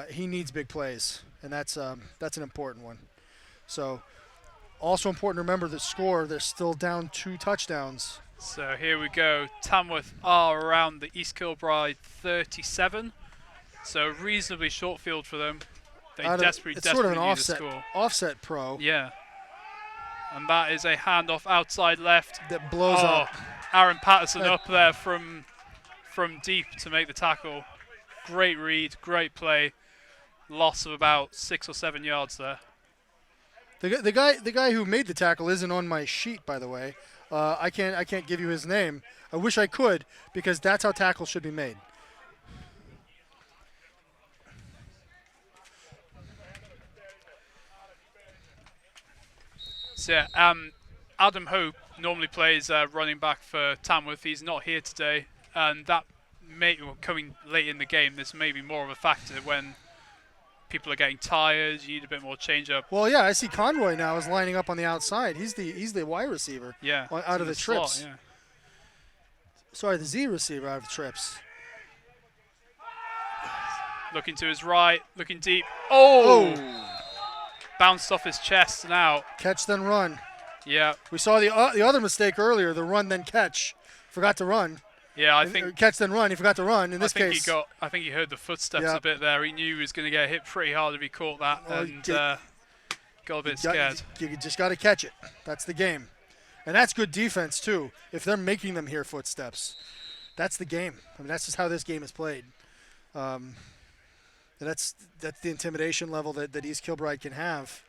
He needs big plays, and that's an important one. So, also important to remember the score. They're still down 2 touchdowns. So here we go. Tamworth are around the East Kilbride 37. So reasonably short field for them. They desperately it's sort of an need a score. offset pro Yeah. And that is a handoff outside left. that blows up. Aaron Patterson up there from deep to make the tackle. Great read, great play. Loss of about 6 or 7 yards there. The guy who made the tackle isn't on my sheet, by the way. I can't give you his name. I wish I could, because that's how tackles should be made. So yeah, Adam Hope normally plays running back for Tamworth. He's not here today, and that coming late in the game, this may be more of a factor when people are getting tired. You need a bit more change-up. Well, yeah, I see Conroy now is lining up on the outside. He's the Y receiver. Yeah, out of the trips. Slot, yeah. Sorry, the Z receiver out of the trips. Looking to his right, looking deep. Oh! Bounced off his chest and out. Catch then run. Yeah. We saw the other mistake earlier, the run then catch. Forgot to run. Yeah, I think catch then run. He forgot to run. In this case, I think he heard the footsteps a bit there. He knew he was going to get hit pretty hard if he caught that, and got a bit scared. You just got to catch it. That's the game, and that's good defense too. If they're making them hear footsteps, that's the game. I mean, that's just how this game is played. And that's the intimidation level that East Kilbride can have.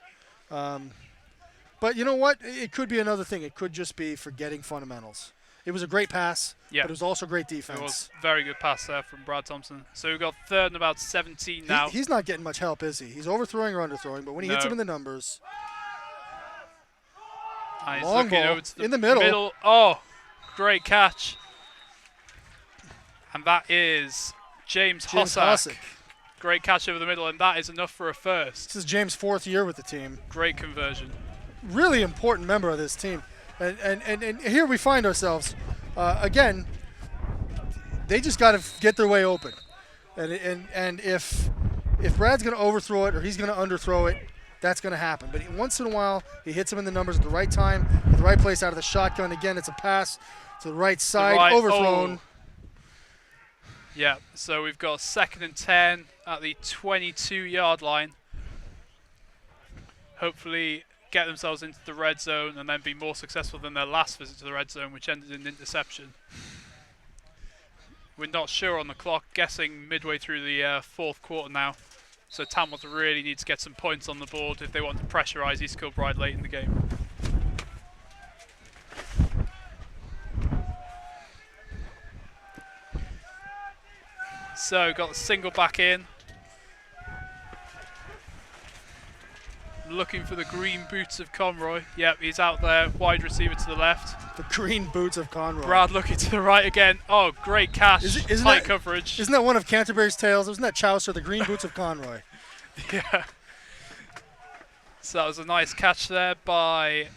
But you know what? It could be another thing. It could just be forgetting fundamentals. It was a great pass, but it was also great defense. It was a very good pass there from Brad Thompson. So we've got third and about 17 now. He's not getting much help, is he? He's overthrowing or underthrowing, but when he hits him in the numbers. Long ball over to in the middle. Oh, great catch. And that is James Hossack. Great catch over the middle, and that is enough for a first. This is James' 4th year with the team. Great conversion. Really important member of this team. And here we find ourselves, again, they just got to get their way open. And if Brad's going to overthrow it or he's going to underthrow it, that's going to happen. But once in a while, he hits him in the numbers at the right time, at the right place out of the shotgun. Again, it's a pass to the right side, overthrown. Oh. Yeah, so we've got 2nd and 10 at the 22-yard line. Hopefully get themselves into the red zone and then be more successful than their last visit to the red zone, which ended in an interception. We're not sure on the clock, guessing midway through the 4th quarter now. So Tamworth really needs to get some points on the board if they want to pressurise East Kilbride late in the game. So got the single back in. Looking for the green boots of Conroy. Yep, he's out there, wide receiver to the left. The green boots of Conroy. Brad looking to the right again. Oh, great catch. Tight coverage. Isn't that one of Canterbury's tales? Isn't that Chaucer, the green boots of Conroy? Yeah. So that was a nice catch there by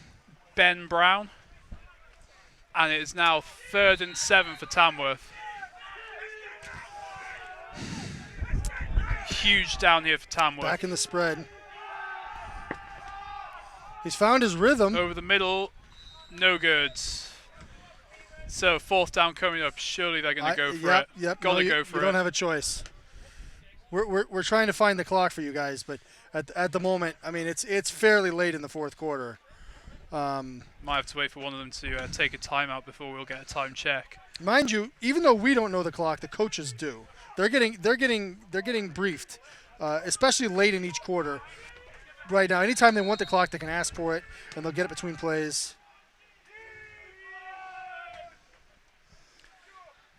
Ben Brown. And it is now 3rd and 7 for Tamworth. Huge down here for Tamworth. Back in the spread. He's found his rhythm. Over the middle, no good. So 4th down coming up. Surely they're going to go for it. Yep. Got to go for it. You don't have a choice. We're trying to find the clock for you guys, but at the moment, I mean, it's fairly late in the 4th quarter. Might have to wait for one of them to take a timeout before we'll get a time check. Mind you, even though we don't know the clock, the coaches do. They're getting briefed, especially late in each quarter. Right now, anytime they want the clock, they can ask for it, and they'll get it between plays.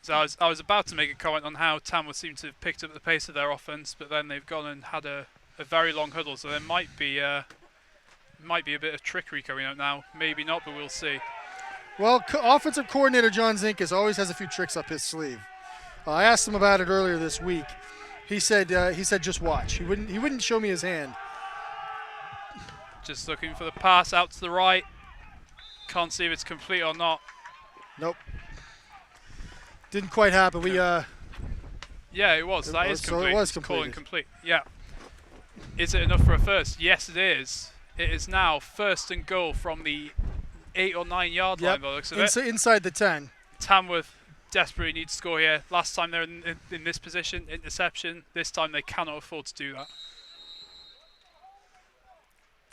So I was about to make a comment on how Tamworth seem to have picked up the pace of their offense, but then they've gone and had a very long huddle, so there might be a bit of trickery coming out now. Maybe not, but we'll see. Well, offensive coordinator John Zinkas always has a few tricks up his sleeve. I asked him about it earlier this week. He said just watch. He wouldn't show me his hand. Just looking for the pass out to the right. Can't see if it's complete or not. Nope. Didn't quite happen. Yeah, it was. That is complete. So it was completed. Calling complete. Yeah. Is it enough for a first? Yes, it is. It is now 1st and goal from the 8 or 9 yard line by the looks of it. Inside the 10. Tamworth desperately need to score here. Last time they were in this position, interception. This time they cannot afford to do that.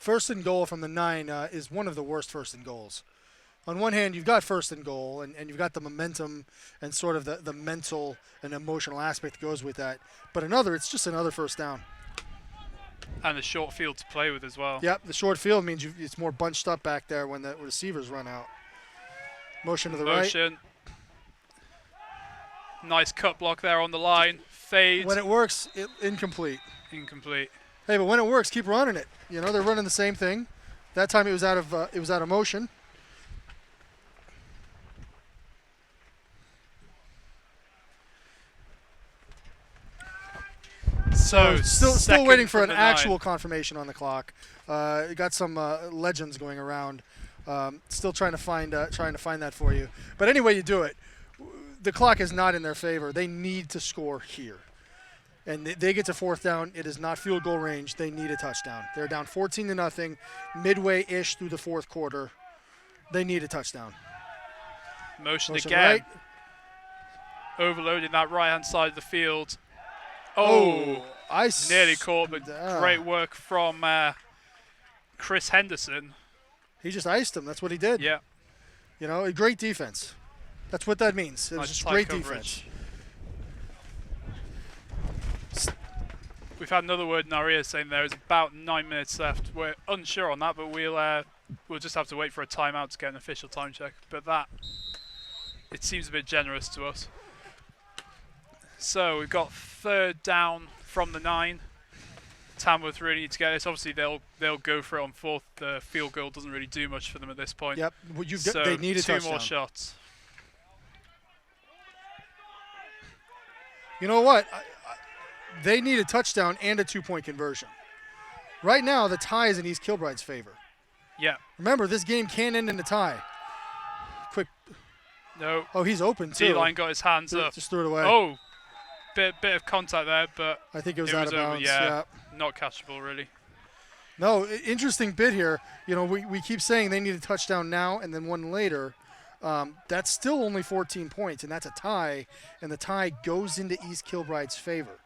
1st and goal from the 9 is one of the worst 1st and goals. On one hand, you've got 1st and goal, and you've got the momentum and sort of the mental and emotional aspect that goes with that. But another, it's just another 1st down. And a short field to play with as well. Yep, the short field means it's more bunched up back there when the receivers run out. Motion to the right. Nice cut block there on the line. Fade. When it works, incomplete. Incomplete. Hey, but when it works, keep running it. You know, they're running the same thing. That time it was out of motion. So still waiting for an second from the actual 9. confirmation on the clock. Got some legends going around. Still trying to find that for you. But any way you do it, the clock is not in their favor. They need to score here. And they get to fourth down. It is not field goal range. They need a touchdown. They're down 14-0, midway-ish through the fourth quarter. They need a touchdown. Motion again. Right. Overloading that right-hand side of the field. Nearly caught, but great work from Chris Henderson. He just iced him. That's what he did. Yeah. You know, a great defense. That's what that means. It was just great defense. We've had another word in our ears saying there is about 9 minutes left. We're unsure on that, but we'll just have to wait for a timeout to get an official time check. But it seems a bit generous to us. So we've got third down from the 9. Tamworth really need to get this. Obviously, they'll go for it on fourth. The field goal doesn't really do much for them at this point. Yep. Well, so they need a touchdown. 2 more shots. You know what? They need a touchdown and a 2-point conversion. Right now, the tie is in East Kilbride's favor. Yeah. Remember, this game can end in a tie. Quick. No. Oh, he's open too. D-line got his hands up. Just threw it away. Oh, bit of contact there, but I think it was out of bounds. Yeah, not catchable really. No, interesting bit here. You know, we keep saying they need a touchdown now and then one later. That's still only 14 points, and that's a tie, and the tie goes into East Kilbride's favor.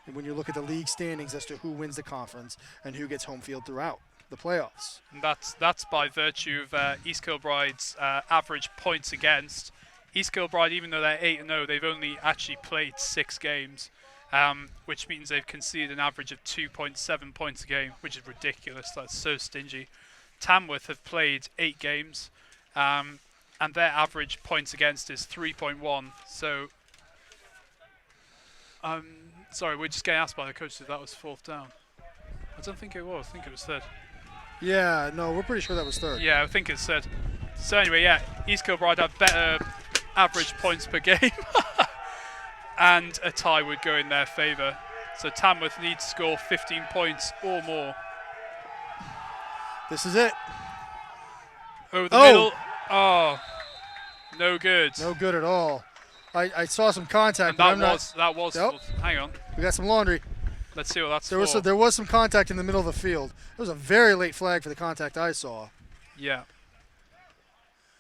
And when you look at the league standings as to who wins the conference and who gets home field throughout the playoffs. And that's by virtue of East Kilbride's average points against. East Kilbride, even though they're 8-0, they've only actually played 6 games, which means they've conceded an average of 2.7 points a game, which is ridiculous. That's so stingy. Tamworth have played 8 games, and their average points against is 3.1. So, sorry, we're just getting asked by the coach if that was fourth down. I don't think it was. I think it was third. Yeah, no, we're pretty sure that was third. Yeah, I think it's third. So anyway, yeah, East Kilbride have better average points per game, and a tie would go in their favour. So Tamworth needs to score 15 points or more. This is it. Over the middle. Oh, no good. No good at all. I saw some contact. And that was. Yep. Hang on. We got some laundry. Let's see what that's for. There was some contact in the middle of the field. It was a very late flag for the contact I saw. Yeah.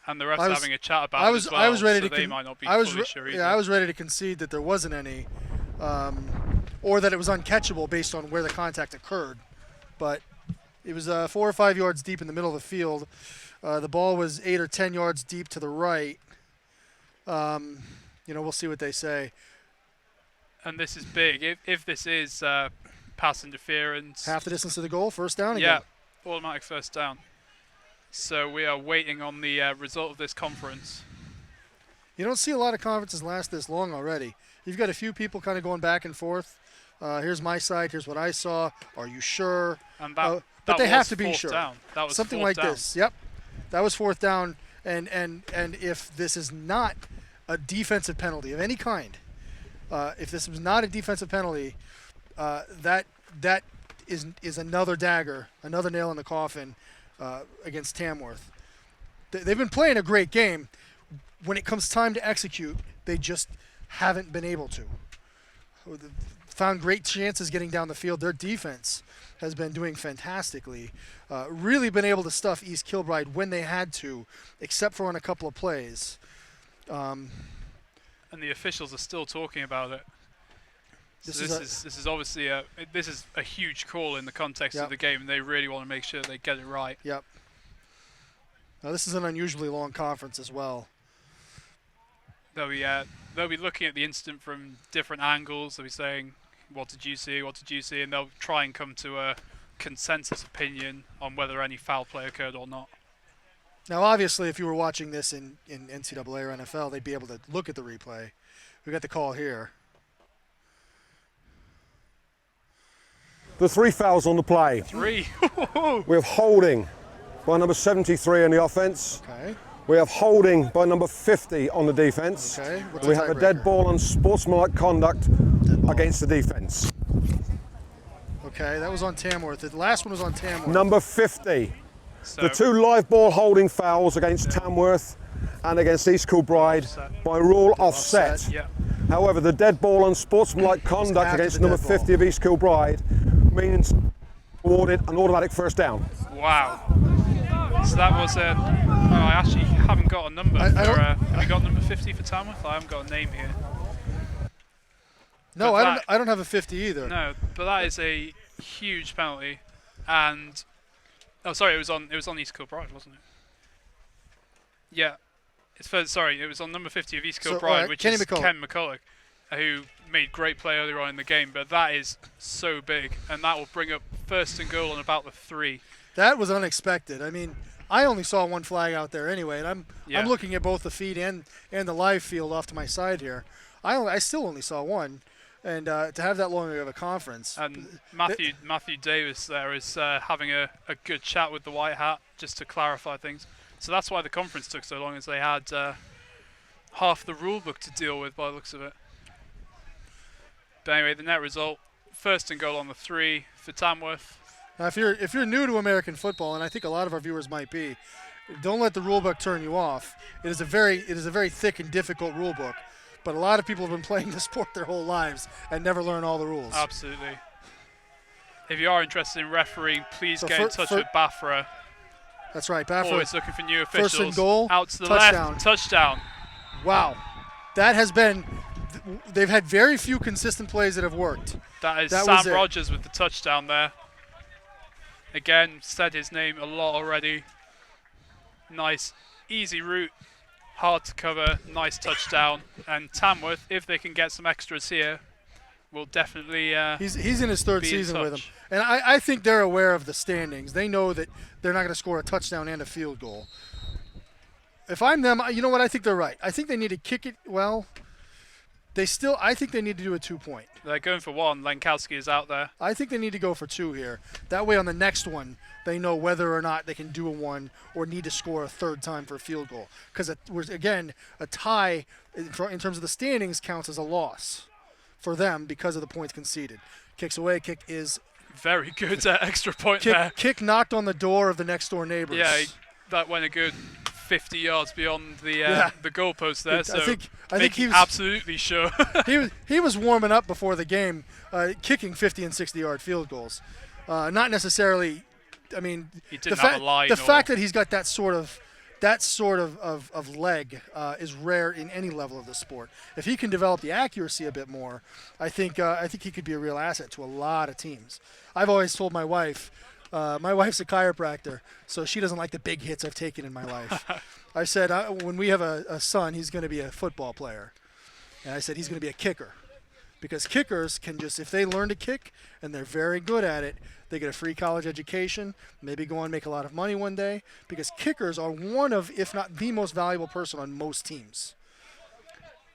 And the refs having a chat about it as well. I was ready so they might not be fully sure either. Yeah, I was ready to concede that there wasn't any, or that it was uncatchable based on where the contact occurred. But it was 4 or 5 yards deep in the middle of the field. The ball was 8 or 10 yards deep to the right. You know, we'll see what they say. And this is big. If this is pass interference. Half the distance to the goal, first down again. Yeah, automatic first down. So we are waiting on the result of this conference. You don't see a lot of conferences last this long already. You've got a few people kind of going back and forth. Here's my side. Here's what I saw. Are you sure? And but they have to be sure. Down. That was something like this. Yep, that was fourth down. And if this is not a defensive penalty of any kind, if this was not a defensive penalty, that is another dagger, another nail in the coffin against Tamworth. They've been playing a great game. When it comes time to execute, they just haven't been able to. Found great chances getting down the field. Their defense has been doing fantastically. Really been able to stuff East Kilbride when they had to, except for on a couple of plays. And the officials are still talking about it. So this is obviously a huge call in the context of the game, and they really want to make sure they get it right. Yep. Now this is an unusually long conference as well. They'll be looking at the incident from different angles. They'll be saying, "What did you see? What did you see?" And they'll try and come to a consensus opinion on whether any foul play occurred or not. Now, obviously, if you were watching this in NCAA or NFL, they'd be able to look at the replay. We got the call here. The 3 fouls on the play. 3. We have holding by number 73 in the offense. Okay. We have holding by number 50 on the defense. Okay. We have a dead ball on sportsmanlike conduct against the defense. Okay, that was on Tamworth. The last one was on Tamworth. Number 50. So The 2 live ball holding fouls against Tamworth and against East Kilbride Offset. by rule offset. yeah. However, the dead ball unsportsmanlike conduct after against the number dead 50 of East Kilbride means awarded an automatic first down. Wow. So that was a. Oh, I actually haven't got a number. I don't- Have you got number 50 for Tamworth? I haven't got a name here. No, But I don't have a 50 either. No, but that is a huge penalty, and oh, sorry, it was on East Kilbride, wasn't it? Yeah, it was on number 50 of East So, Kilbride, alright, which Kenny is McCulloch. Ken McCulloch, who made great play earlier on in the game. But that is so big, and that will bring up first and goal on about the 3. That was unexpected. I mean, I only saw one flag out there anyway, and I'm looking at both the feed and the live field off to my side here. I still only saw one, and to have that long of a conference. And Matthew Davis there is having a good chat with the White Hat just to clarify things. So that's why the conference took so long, as they had half the rule book to deal with by the looks of it. But anyway, the net result, first and goal on the 3 for Tamworth. Now, if you're new to American football, and I think a lot of our viewers might be, don't let the rule book turn you off. It is a very thick and difficult rule book, but a lot of people have been playing the sport their whole lives and never learn all the rules. Absolutely. If you are interested in refereeing, please So get in touch with BAFRA. That's right, Baffert. Always looking for new officials. First and goal, Out to the touchdown. left, touchdown. Wow, that has been. They've had very few consistent plays that have worked. That is That was Sam it. Rogers with the touchdown there. Again, said his name a lot already. Nice, easy route, hard to cover, nice touchdown. And Tamworth, if they can get some extras here, will definitely He's in his third be in season with them, touch. and I think they're aware of the standings. They know that they're not going to score a touchdown and a field goal. If I'm them, you know what? I think they're right. I think they need to kick it. Well, I think they need to do a 2-point. They're going for 1. Lenkowski is out there. I think they need to go for 2 here. That way, on the next one, they know whether or not they can do a 1 or need to score a third time for a field goal. Because again, a tie in terms of the standings counts as a loss for them because of the points conceded. Kicks away. Kick is Very good extra point there. kick knocked on the door of the next door neighbors. Yeah, that went a good 50 yards beyond the goalpost there. So I think making he was absolutely sure. he was warming up before the game, kicking 50 and 60-yard field goals. Not necessarily. I mean, He didn't have a line the or- fact that he's got that sort of leg is rare in any level of the sport. If he can develop the accuracy a bit more, I think he could be a real asset to a lot of teams. I've always told my wife. My wife's a chiropractor, so she doesn't like the big hits I've taken in my life. I said, when we have a son, he's going to be a football player. And I said, he's going to be a kicker. Because kickers can just, if they learn to kick and they're very good at it, they get a free college education, maybe go on and make a lot of money one day. Because kickers are one of, if not the most valuable person on most teams.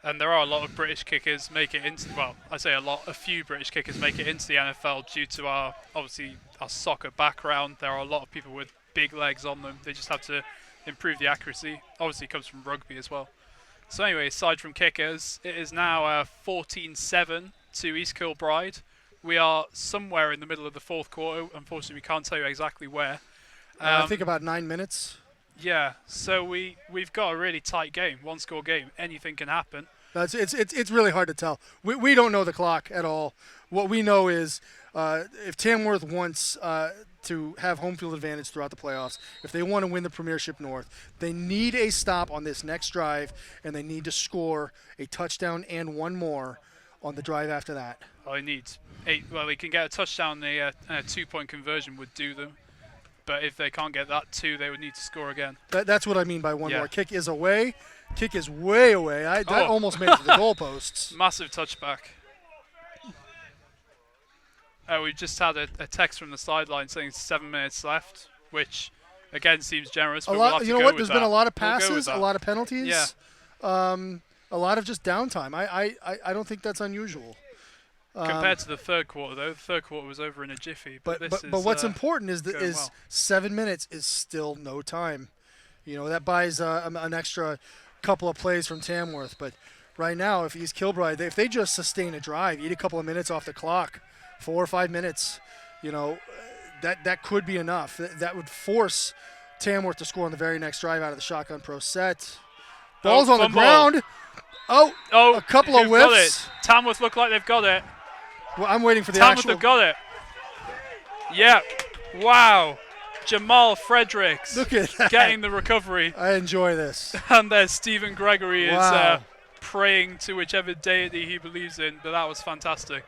And there are a lot of British kickers make it into, well, I say a few British kickers make it into the NFL due to our soccer background. There are a lot of people with big legs on them. They just have to improve the accuracy. Obviously it comes from rugby as well. So anyway, aside from kickers, it is now 14-7 to East Kilbride. We are somewhere in the middle of the fourth quarter. Unfortunately, we can't tell you exactly where. I think about 9 minutes. Yeah, so we've got a really tight game, one-score game. Anything can happen. It's really hard to tell. We don't know the clock at all. What we know is if Tamworth wants to have home field advantage throughout the playoffs, if they want to win the Premiership North, they need a stop on this next drive, and they need to score a touchdown and 1 more on the drive after that. Well, they need 8. Well, they can get a touchdown. A 2-point conversion would do them. But if they can't get that 2, they would need to score again. That's what I mean by 1 Yeah. more. Kick is away. Kick is way away. That Oh. almost made it to the goalposts. Massive touchback. We just had a text from the sideline saying 7 minutes left, which again seems generous. But we'll have to You know go what? with There's been a that. lot of We'll go with passes, a that. lot of penalties. Yeah. A lot of just downtime. I don't think that's unusual. Compared to the third quarter, though, the third quarter was over in a jiffy. But what's important is going well. 7 minutes is still no time. You know, that buys an extra couple of plays from Tamworth. But right now, if East Kilbride, if they just sustain a drive, eat a couple of minutes off the clock, 4 or 5 minutes, that could be enough. That would force Tamworth to score on the very next drive out of the shotgun pro set. Ball's on the Fumble. ground. Oh, a couple of who've got whiffs. it? Tamworth look like they've got it. Well, I'm waiting for the Tamworth actual. have got it. Yeah. Wow. Jamal Fredericks Look at that. getting the recovery. I enjoy this. And there's Stephen Gregory Wow. is praying to whichever deity he believes in, but that was fantastic.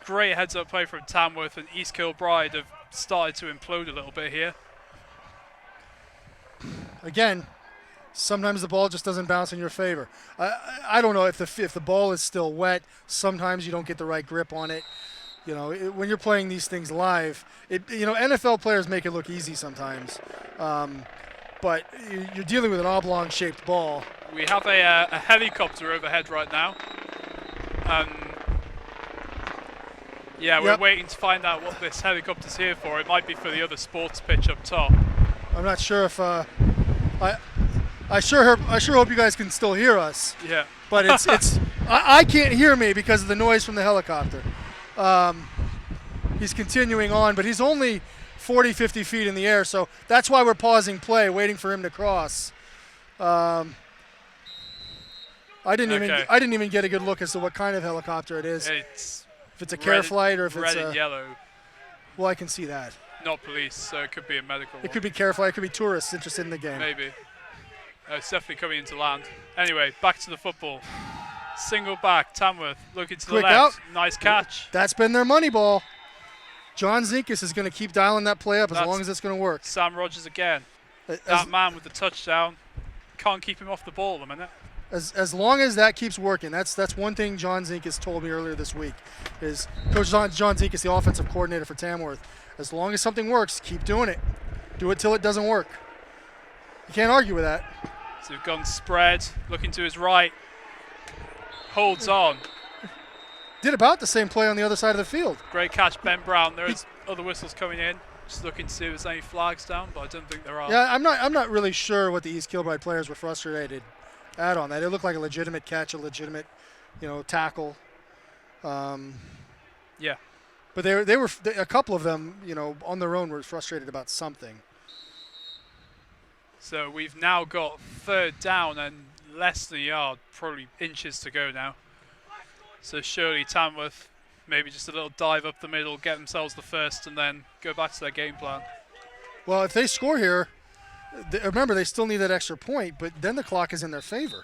Great heads-up play from Tamworth, and East Kilbride have started to implode a little bit here. Again, sometimes the ball just doesn't bounce in your favor. I don't know if the ball is still wet. Sometimes you don't get the right grip on it. When you're playing these things live, NFL players make it look easy sometimes, but you're dealing with an oblong-shaped ball. We have a helicopter overhead right now. We're waiting to find out what this helicopter's here for. It might be for the other sports pitch up top. I'm not sure if I sure hope you guys can still hear us. Yeah. But I can't hear me because of the noise from the helicopter. He's continuing on, but he's only 40, 50 feet in the air, so that's why we're pausing play, waiting for him to cross. I didn't even get a good look as to what kind of helicopter it is. If it's a care flight or if it's red and yellow. Well, I can see that. Not police, so it could be a medical It one. could be care flight. It could be tourists interested in the game. Maybe. It's definitely coming into land. Anyway, back to the football. Single back, Tamworth looking to Quick the left. out. Nice catch. That's been their money ball. John Zinkus is going to keep dialing that play up as long as it's going to work. Sam Rogers again. That man with the touchdown. Can't keep him off the ball at the minute. As long as that keeps working, that's one thing John Zinkus told me earlier this week. Is Coach John Zinkus, the offensive coordinator for Tamworth. As long as something works, keep doing it. Do it till it doesn't work. You can't argue with that. So we've gone spread, looking to his right. Holds on. Did about the same play on the other side of the field. Great catch, Ben Brown. There's other whistles coming in. Just looking to see if there's any flags down, but I don't think there are. Yeah, I'm not really sure what the East Kilbride players were frustrated at on that. It looked like a legitimate catch, a legitimate, tackle. Yeah. But they were a couple of them, on their own were frustrated about something. So we've now got third down and less than a yard, probably inches to go now. So surely Tamworth, maybe just a little dive up the middle, get themselves the first, and then go back to their game plan. Well, if they score here, remember they still need that extra point, but then the clock is in their favor.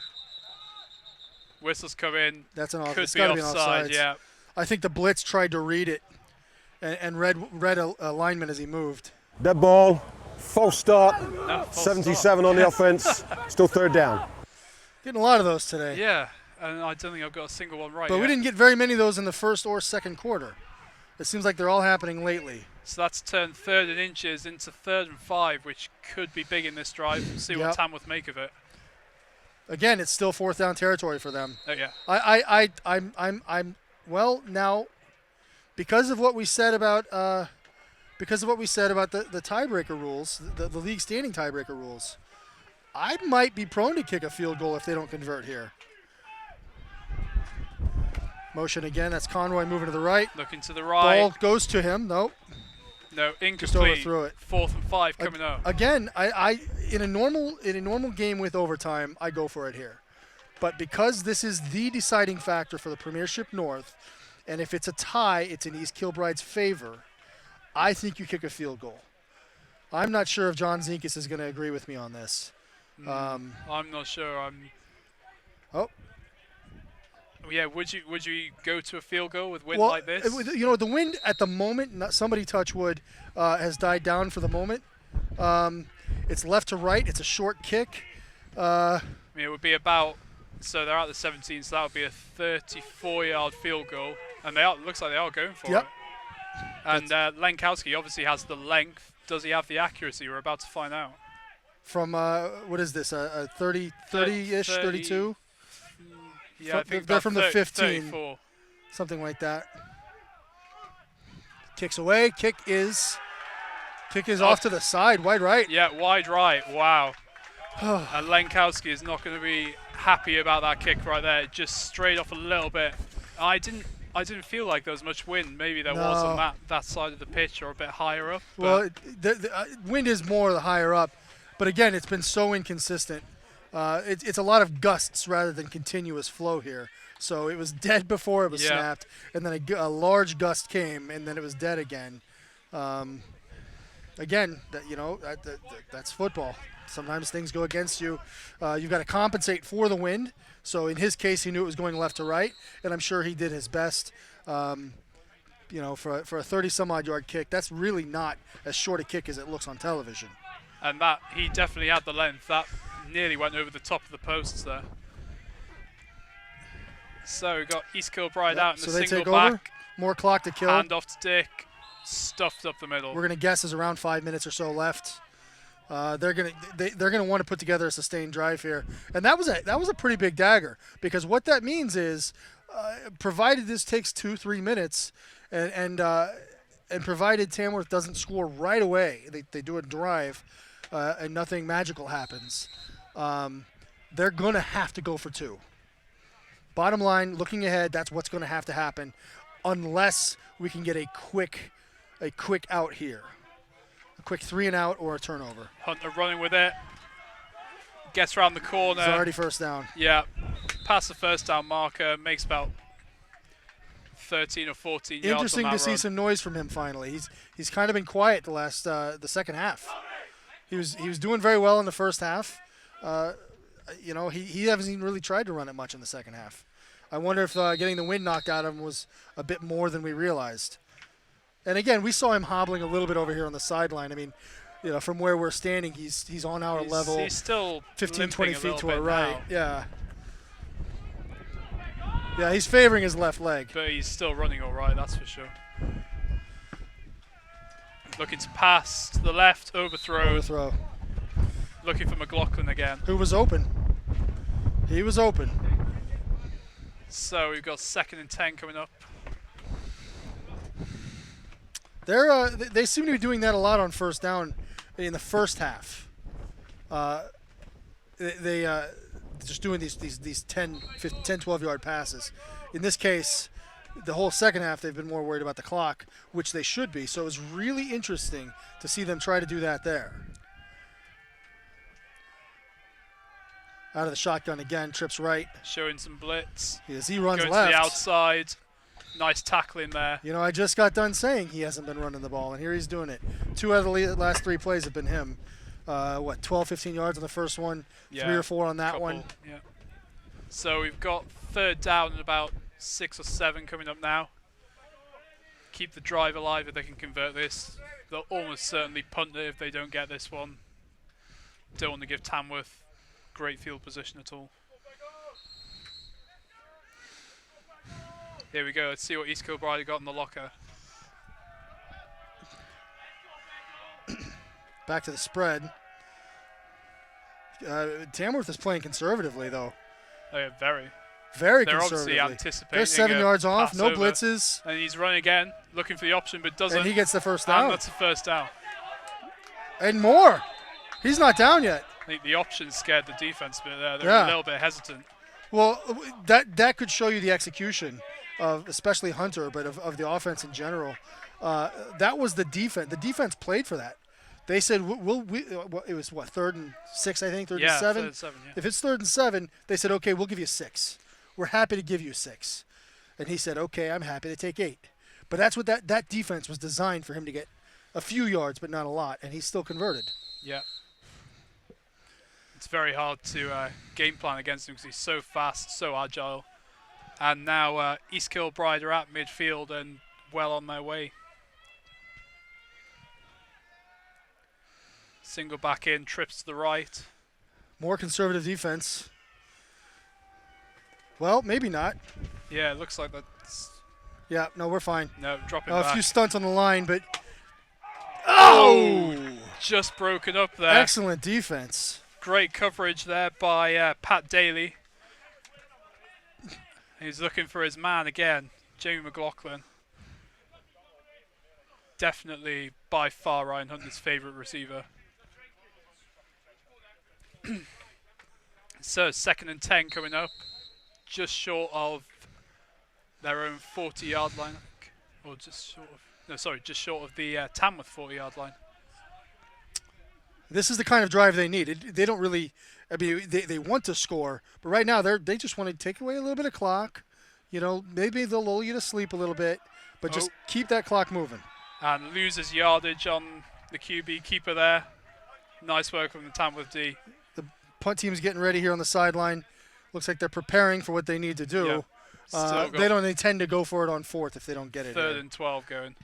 Whistles come in. That's an Could be offside, yeah. I think the blitz tried to read it and read a lineman as he moved. Dead ball, false start, No, false 77 start. on the offense, still third down. Getting a lot of those today. Yeah, and I don't think I've got a single one right But yet. we didn't get very many of those in the first or second quarter. It seems like they're all happening lately. So that's turned third and inches into 3rd and 5, which could be big in this drive. We'll see what Tamworth make of it. Again, it's still fourth down territory for them. Oh yeah. I'm well now, because of what we said about the tiebreaker rules, the league standing tiebreaker rules. I might be prone to kick a field goal if they don't convert here. Motion again. That's Conroy moving to the right. Looking to the right. Ball goes to him. No, incomplete. just overthrew it. 4th and 5 coming up. Again, I in a normal game with overtime, I go for it here. But because this is the deciding factor for the Premiership North, and if it's a tie, it's in East Kilbride's favor, I think you kick a field goal. I'm not sure if John Zinkus is going to agree with me on this. I'm not sure. Oh. Yeah, would you go to a field goal with wind like this? The wind at the moment, somebody touch wood, has died down for the moment. It's left to right. It's a short kick. I mean, it would be about, so they're at the 17, so that would be a 34-yard field goal. And it looks like they are going for it. And Lenkowski obviously has the length. Does he have the accuracy? We're about to find out. From, what is this, a 30-ish, 32? Yeah, I think they're from the 15. 34. Something like that. Kicks away. Kick is off to the side, wide right. Yeah, wide right. Wow. And Lenkowski is not going to be happy about that kick right there. Just straight off a little bit. I I didn't feel like there was much wind. Maybe there No. was on that side of the pitch or a bit higher up. Well, the wind is more the higher up, but again, it's been so inconsistent. It's a lot of gusts rather than continuous flow here. So it was dead before it was snapped, and then a large gust came, and then it was dead again. Again, that's football. Sometimes things go against you. You've got to compensate for the wind. So in his case, he knew it was going left to right, and I'm sure he did his best. For a 30-some-odd yard kick, that's really not as short a kick as it looks on television. And that he definitely had the length. That nearly went over the top of the posts there. So we got East Kilbride out in the so they single take back. over. More clock to kill. Hand off to Dick. Stuffed up the middle. We're gonna guess there's around 5 minutes or so left. They're gonna want to put together a sustained drive here, and that was a pretty big dagger, because what that means is, provided this takes 2-3 minutes, and provided Tamworth doesn't score right away, they do a drive, and nothing magical happens, they're gonna have to go for 2. Bottom line, looking ahead, that's what's gonna have to happen, unless we can get a quick out here. A quick 3 and out or a turnover. Hunter running with it. Gets around the corner. It's already first down. Yeah. Past the first down marker. Makes about 13 or 14 yards. Interesting on that to see run. some noise from him finally. He's kind of been quiet the second half. He was doing very well in the first half. He hasn't even really tried to run it much in the second half. I wonder if getting the wind knocked out of him was a bit more than we realized. And again, we saw him hobbling a little bit over here on the sideline. I mean, from where we're standing, he's on our level. He's still 15, 20 limping a feet little to our bit right. now, Yeah, he's favoring his left leg. but he's still running all right. That's for sure. Looking to pass to the left, overthrow. Looking for McLaughlin again. Who was open. He was open. So we've got 2nd and 10 coming up. They seem to be doing that a lot on first down in the first half. They just doing these 10, 12 yard passes. In this case, the whole second half they've been more worried about the clock, which they should be. So it was really interesting to see them try to do that there. Out of the shotgun again, trips right. Showing some blitz. Yes, he runs Going left. to the outside. Nice tackling there. I just got done saying he hasn't been running the ball, and here he's doing it. 2 out of the last 3 plays have been him. 12, 15 yards on the first one, 3 or 4 on that one. Yeah. So we've got 3rd down and about 6 or 7 coming up now. Keep the drive alive if they can convert this. They'll almost certainly punt it if they don't get this one. Don't want to give Tamworth great field position at all. Here we go. Let's see what East Kilbride got in the locker. Back to the spread. Tamworth is playing conservatively, though. Oh, yeah, very. Very They're conservatively. obviously anticipating. They're 7 yards off, pass no over. blitzes, And he's running again, looking for the option, but doesn't. and he gets the first And down. that's the first down. And more. He's not down yet. I think the option scared the defense a bit there. They're Yeah. a little bit hesitant. Well, that could show you the execution of especially Hunter, but of the offense in general. That was the defense. The defense played for that. They said, it was what, 3rd and 6, I think, 3rd and 7? 3rd and 7, yeah. If it's 3rd and 7, they said, okay, we'll give you 6. We're happy to give you 6. And he said, okay, I'm happy to take 8. But that's what that defense was designed for him to get a few yards, but not a lot, and he's still converted. Yeah. It's very hard to game plan against him because he's so fast, so agile. And now East Kilbride are at midfield and well on their way. Single back in, trips to the right. More conservative defense. Well, maybe not. Yeah, it looks like that's... Yeah, no, we're fine. No, dropping A back. few stunts on the line, but... Oh! Just broken up there. Excellent defense. Great coverage there by Pat Daly. He's looking for his man again, Jamie McLaughlin. Definitely, by far, Ryan Hunter's favourite receiver. So, 2nd and 10 coming up. Just short of their own 40-yard line, or just short of. No, sorry, just short of the Tamworth 40-yard line. This is the kind of drive they need. They don't really. I mean, they want to score, but right now they just want to take away a little bit of clock. You know, maybe they'll lull you to sleep a little bit, but just keep that clock moving. And loses yardage on the QB keeper there. Nice work from the Tamworth D. The punt team's getting ready here on the sideline. Looks like they're preparing for what they need to do. Yep. They don't intend to go for it on fourth if they don't get it. 3rd and 12 going.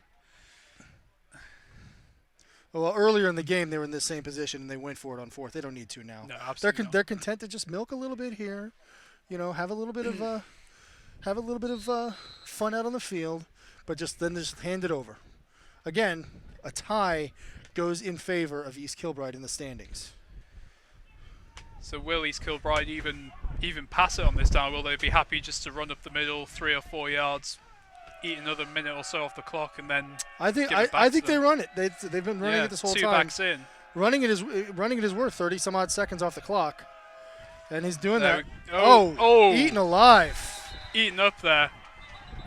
Well, earlier in the game they were in the same position and they went for it on fourth. They don't need to now. No, absolutely They're content to just milk a little bit here. You know, have a little bit of fun out on the field, but just hand it over. Again, a tie goes in favor of East Kilbride in the standings. So will East Kilbride even pass it on this down? Will they be happy just to run up the middle 3 or 4 yards, eat another minute or so off the clock, and then I think they run it. They've been running it this whole 2 time. backs in. Running it is worth 30 some odd seconds off the clock, and he's doing that. Eaten alive. Eaten up there.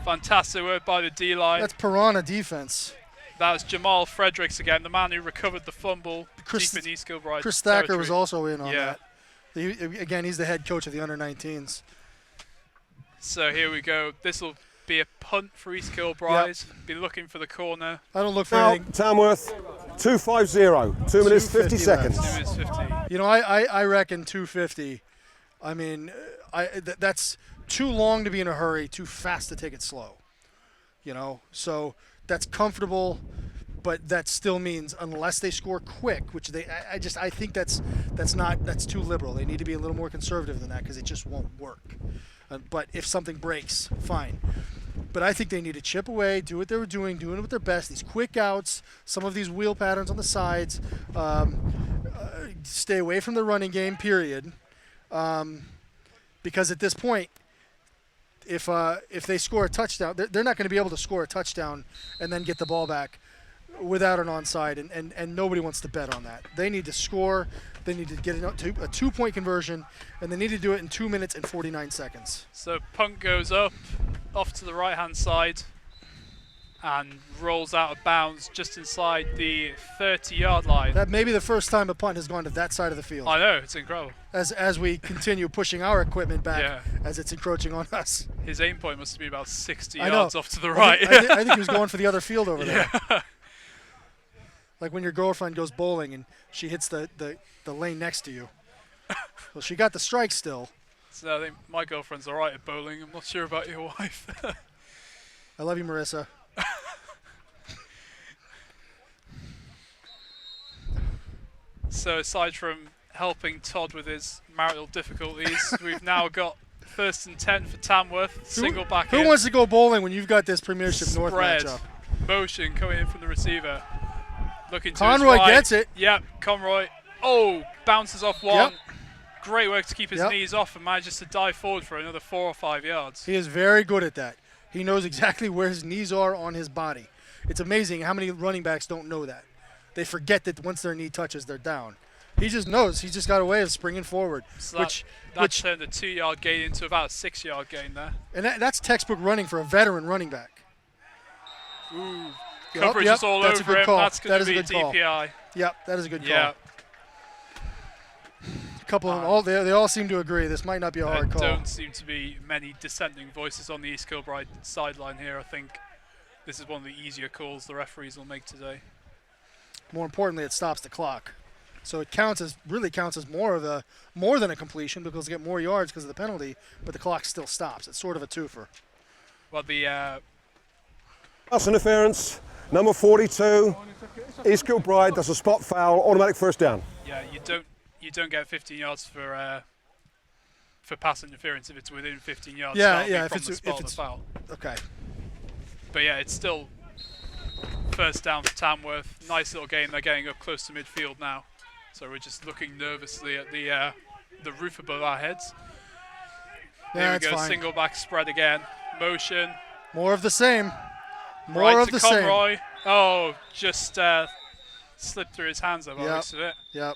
Fantastic work by the D-line. That's piranha defense. That was Jamal Fredericks again, the man who recovered the fumble Chris, deep in East Kilbride Chris Thacker territory. was also in on Yeah. that. Again, he's the head coach of the under-19s. So here we go. This will be a punt for East Kilbride. Be looking for the corner. I don't look for Now, anything. Tamworth, 2:50, 2 minutes 50 seconds. 2 minutes 50. You know, I reckon 250. I mean, that's too long to be in a hurry, too fast to take it slow. You know, so that's comfortable, but that still means unless they score quick, which I think that's too liberal. They need to be a little more conservative than that because it just won't work. But if something breaks, fine. But I think they need to chip away, do what they were doing it with their best. These quick outs, some of these wheel patterns on the sides, stay away from the running game, period. Because at this point, if they score a touchdown, they're not going to be able to score a touchdown and then get the ball back without an onside, and nobody wants to bet on that. They need to score. They need to get a 2-point conversion, and they need to do it in 2 minutes and 49 seconds. So punt goes up, off to the right-hand side, and rolls out of bounds just inside the 30-yard line. That may be the first time a punt has gone to that side of the field. I know, it's incredible. As we continue pushing our equipment back, as it's encroaching on us. His aim point must be about 60 I yards know. off to the right. I think he was going for the other field over there. Like when your girlfriend goes bowling and she hits the lane next to you. Well, she got the strike still. So I think my girlfriend's all right at bowling. I'm not sure about your wife. I love you, Marissa. So aside from helping Todd with his marital difficulties, we've now got 1st and 10 for Tamworth. Single back in. Who wants to go bowling when you've got this Premiership North Spread. matchup? Motion coming in from the receiver. Looking to Conroy his right. gets it. Yep, Conroy. Oh, bounces off one. Yep. Great work to keep his knees off and manages to dive forward for another 4 or 5 yards. He is very good at that. He knows exactly where his knees are on his body. It's amazing how many running backs don't know that. They forget that once their knee touches, they're down. He just knows. He's just got a way of springing forward. So that turned a 2-yard gain into about a 6-yard gain there. And that's textbook running for a veteran running back. Ooh. Coverage is all that's over a good him. call. That's going to be a call. DPI. Yep, that is a good call. Yeah. A couple of them, they all seem to agree. This might not be a hard call. There don't seem to be many dissenting voices on the East Kilbride sideline here. I think this is one of the easier calls the referees will make today. More importantly, it stops the clock. So it really counts as more than a completion because they get more yards because of the penalty, but the clock still stops. It's sort of a twofer. Well, the Pass interference, number 42, East Kilbride. That's a spot foul, automatic first down. yeah, you don't get 15 yards for pass interference if it's within 15 yards. If from the spot of it's the foul. okay. But yeah, it's still first down for Tamworth. Nice little game. They're getting up close to midfield now. So we're just looking nervously at the roof above our heads. There we go, fine. single back spread again. Motion. More of the same. More Right of to the Conroy. Oh, just slipped through his hands there. Yep. It. Yep.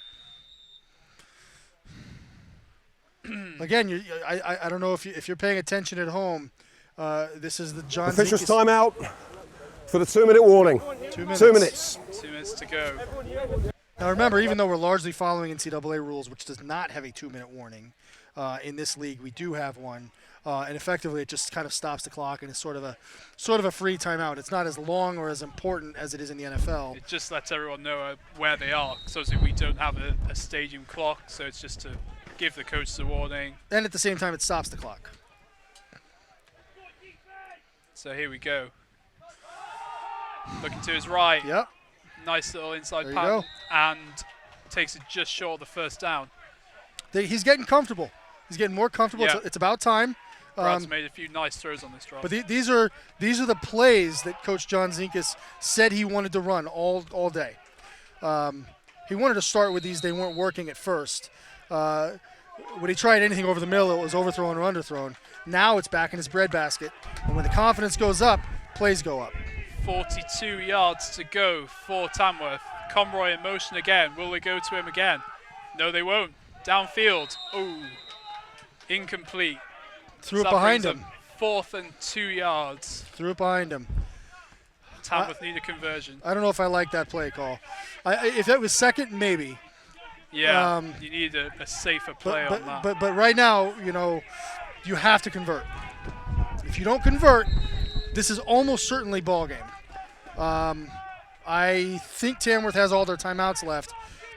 Again, I don't know if you're paying attention at home. This is the John Officials Zinkis. timeout for the 2-minute warning. 2 minutes. 2 minutes. 2 minutes to go. Now remember, even though we're largely following NCAA rules, which does not have a 2-minute warning, in this league we do have one, and effectively it just kind of stops the clock and it's sort of a free timeout. It's not as long or as important as it is in the NFL. It just lets everyone know where they are. So obviously we don't have a stadium clock, so it's just to give the coach the warning. And at the same time, it stops the clock. So here we go. Looking to his right. Yep. Nice little inside There you pattern. go. And takes it just short of the first down. He's getting comfortable. He's getting more comfortable. Yeah. It's about time. Brad's made a few nice throws on this drive. But these are the plays that Coach John Zinkis said he wanted to run all day. He wanted to start with these. They weren't working at first. When he tried anything over the middle, it was overthrown or underthrown. Now it's back in his breadbasket. And when the confidence goes up, plays go up. 42 yards to go for Tamworth. Conroy in motion again. Will they go to him again? No, they won't. Downfield. Ooh. Incomplete. Threw So it that behind brings him. up 4th and 2 yards. Threw it behind him. Tamworth need a conversion. I don't know if I like that play call. If that was second, maybe. Yeah, you need a safer play on that. But right now, you have to convert. If you don't convert, this is almost certainly ball game. I think Tamworth has all their timeouts left,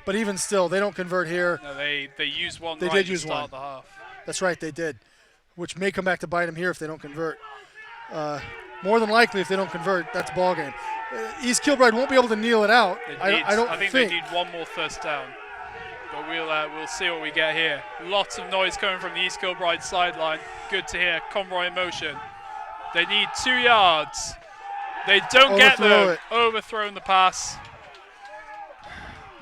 but even still, they don't convert here. No, they used one They right did to use start one. the half. That's right, they did, which may come back to bite them here if they don't convert. More than likely, if they don't convert, that's ball game. East Kilbride won't be able to kneel it out. I think they need one more first down. But we'll see what we get here. Lots of noise coming from the East Kilbride sideline. Good to hear. Conroy in motion. They need 2 yards. They don't get Overthrow them. it. Overthrown the pass.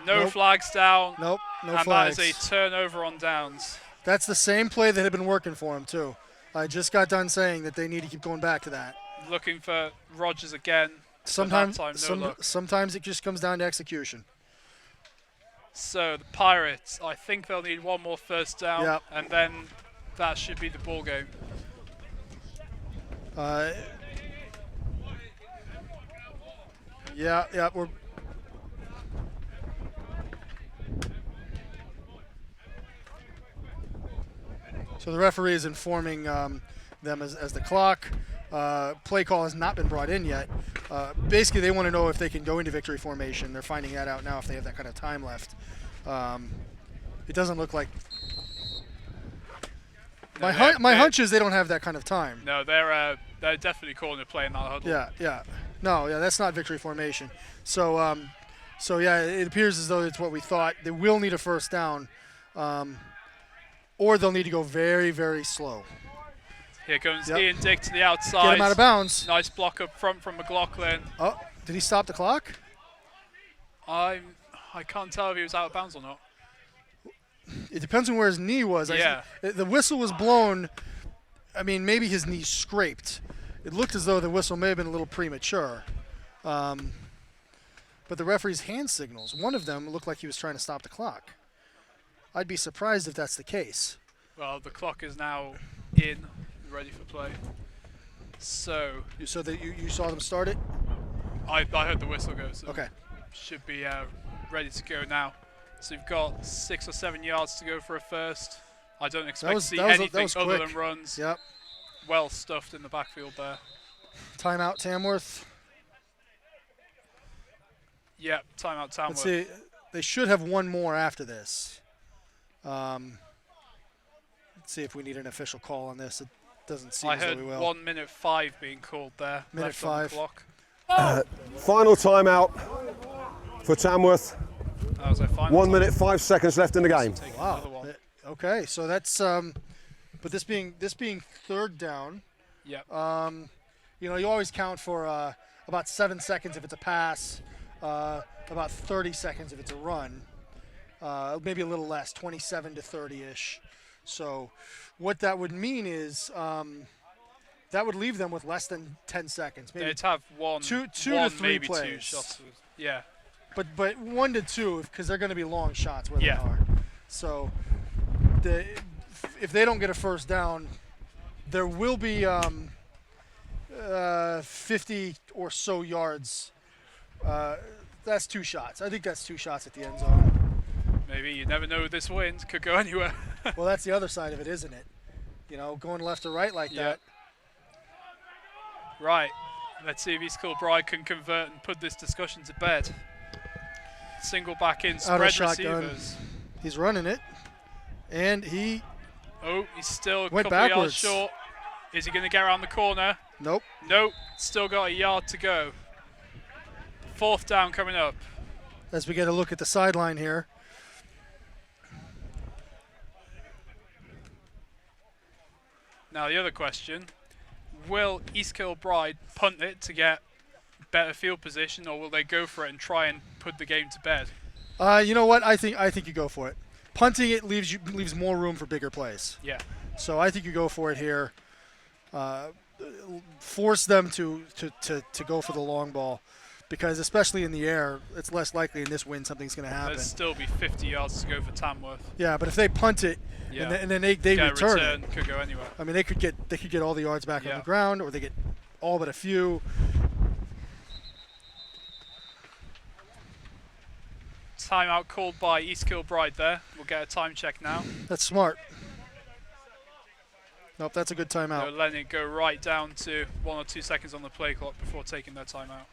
No Nope. flags down. Nope, no and flags. that is a turnover on downs. That's the same play that had been working for him, too. I just got done saying that they need to keep going back to that. Looking for Rogers again. Sometimes, But that time, no luck. sometimes it just comes down to execution. So the Pirates, I think they'll need one more first down, Yep. and then that should be the ball game. Yeah, we're. So the referee is informing them as the clock. Play call has not been brought in yet. Basically, they want to know if they can go into victory formation. They're finding that out now if they have that kind of time left. It doesn't look like. My hunch is they don't have that kind of time. No, they're definitely calling a play in that huddle. Yeah. No, that's not victory formation. So yeah, it appears as though it's what we thought. They will need a first down, or they'll need to go very, very slow. Here comes Yep. Ian Dick to the outside. Get him out of bounds. Nice block up front from McLaughlin. Oh, did he stop the clock? I can't tell if he was out of bounds or not. It depends on where his knee was. Yeah. The whistle was blown. I mean, maybe his knee scraped. It looked as though the whistle may have been a little premature. But the referee's hand signals, one of them looked like he was trying to stop the clock. I'd be surprised if that's the case. Well, the clock is now in, ready for play. So You saw that you saw them start it? I heard the whistle go. So Okay. should be ready to go now. So you've got 6 or 7 yards to go for a first. I don't expect to see anything other than runs. Yep. Well stuffed in the backfield there. Timeout, Tamworth. Yep, timeout Tamworth. Let's see. They should have one more after this. Let's see if we need an official call on this. It doesn't seem I as though heard we will. 1 minute 5 being called there. Minute left on the 5. clock. Final timeout for Tamworth. That was a final 1 time. minute 5 seconds left in the game. Take Wow. another one. Okay, so that's but this being third down, Yep. you always count for about 7 seconds if it's a pass, about 30 seconds if it's a run, maybe a little less, 27 to 30-ish. So what that would mean is that would leave them with less than 10 seconds, maybe. They'd have one, two to one, three maybe plays. 2 shots. Yeah. But 1 to 2 because they're going to be long shots where Yeah. they are. So if they don't get a first down, there will be 50 or so yards. That's 2 shots. I think that's 2 shots at the end zone. Maybe. You never know with this wind. Could go anywhere. Well, that's the other side of it, isn't it? You know, going left or right like that. Right. Let's see if East Kilbride can convert and put this discussion to bed. Single back in, Out of spread shotgun. receivers. He's running it. And he Oh, he's still a went couple of yards backwards. short. Is he going to get around the corner? Nope. Nope. Still got a yard to go. 4th down coming up. As we get a look at the sideline here. Now the other question, will East Kilbride punt it to get better field position, or will they go for it and try and put the game to bed? You know what? I think you go for it. Punting it leaves more room for bigger plays. Yeah. So I think you go for it here. Force them to go for the long ball, because especially in the air, it's less likely in this wind something's going to happen. There'll still be 50 yards to go for Tamworth. Yeah, but if they punt it and then they return it, could go anywhere. I mean, they could get all the yards back on the ground, or they get all but a few. Timeout called by East Kilbride there. We'll get a time check now. That's smart. Nope, that's a good They're timeout. letting it go right down to 1 or 2 seconds on the play clock before taking their timeout.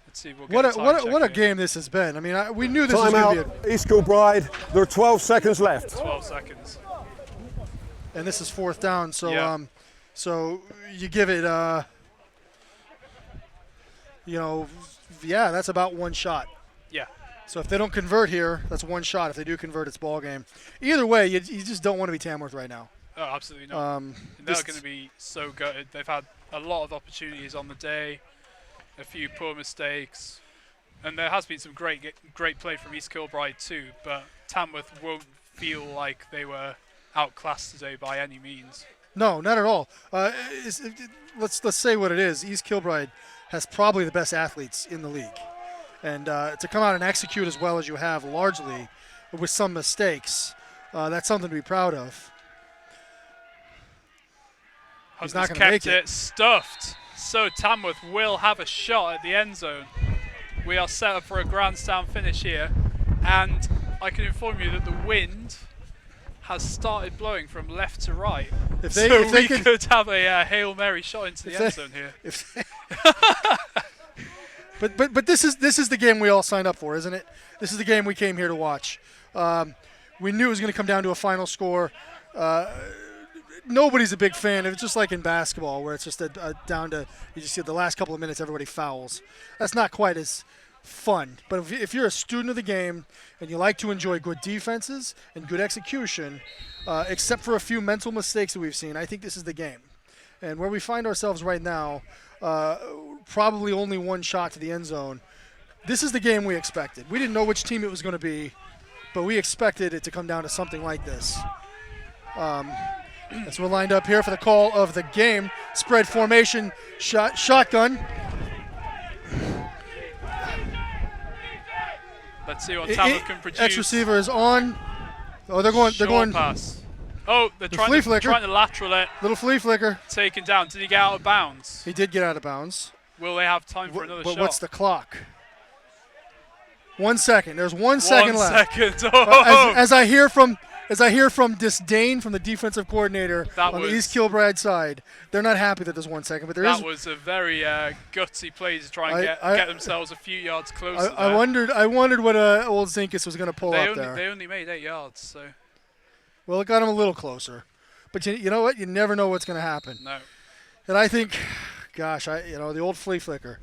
Let's see if we'll get a time check what a here. game this has been. I mean, we knew this was going to be Timeout, East Kilbride. There are 12 seconds left. 12 seconds. and this is 4th down. So Yeah. so you give it that's about 1 shot. Yeah. So if they don't convert here, that's 1 shot. If they do convert, it's ball game. Either way, you just don't want to be Tamworth right now. Oh, absolutely not. They're this- going to be so gutted. They've had a lot of opportunities on the day, a few poor mistakes, and there has been some great play from East Kilbride too. But Tamworth won't feel like they were outclassed today by any means. No, not at all. Let's say what it is. East Kilbride has probably the best athletes in the league, and to come out and execute as well as you have, largely with some mistakes, that's something to be proud of. He's not Hunters gonna make kept it stuffed, so Tamworth will have a shot at the end zone. We are set up for a grandstand finish here, and I can inform you that the wind has started blowing from left to right. If We could have a Hail Mary shot into the end zone here. But this is the game we all signed up for, isn't it? This is the game we came here to watch. We knew it was going to come down to a final score. Nobody's a big fan. It's just like in basketball, where it's just down to, you just see the last couple of minutes everybody fouls. That's not quite as fun. But if you're a student of the game and you like to enjoy good defenses and good execution, except for a few mental mistakes that we've seen, I think this is the game. And where we find ourselves right now, probably only 1 shot to the end zone. This is the game we expected. We didn't know which team it was going to be, but we expected it to come down to something like this. As we're lined up here for the call of the game, spread formation, shotgun. Let's see what Tamworth can produce. X receiver is on. Oh, they're going. Short pass. Oh, they're trying flea to flicker. lateral it. Little flea flicker. Taken down. Did he get out of bounds? He did get out of bounds. Will they have time for another But shot? what's the clock? 1 second. There's 1 second 1 left. second. Oh. As I hear from disdain from the defensive coordinator That on the was- East Kilbride side, they're not happy that there's 1 second. But That was a very gutsy play to try and get themselves a few yards closer. I wondered what old Zinkus was going to pull up there. They only made 8 yards, so Well, it got him a little closer. But you know what? You never know what's going to happen. no. And I think, gosh, the old flea flicker.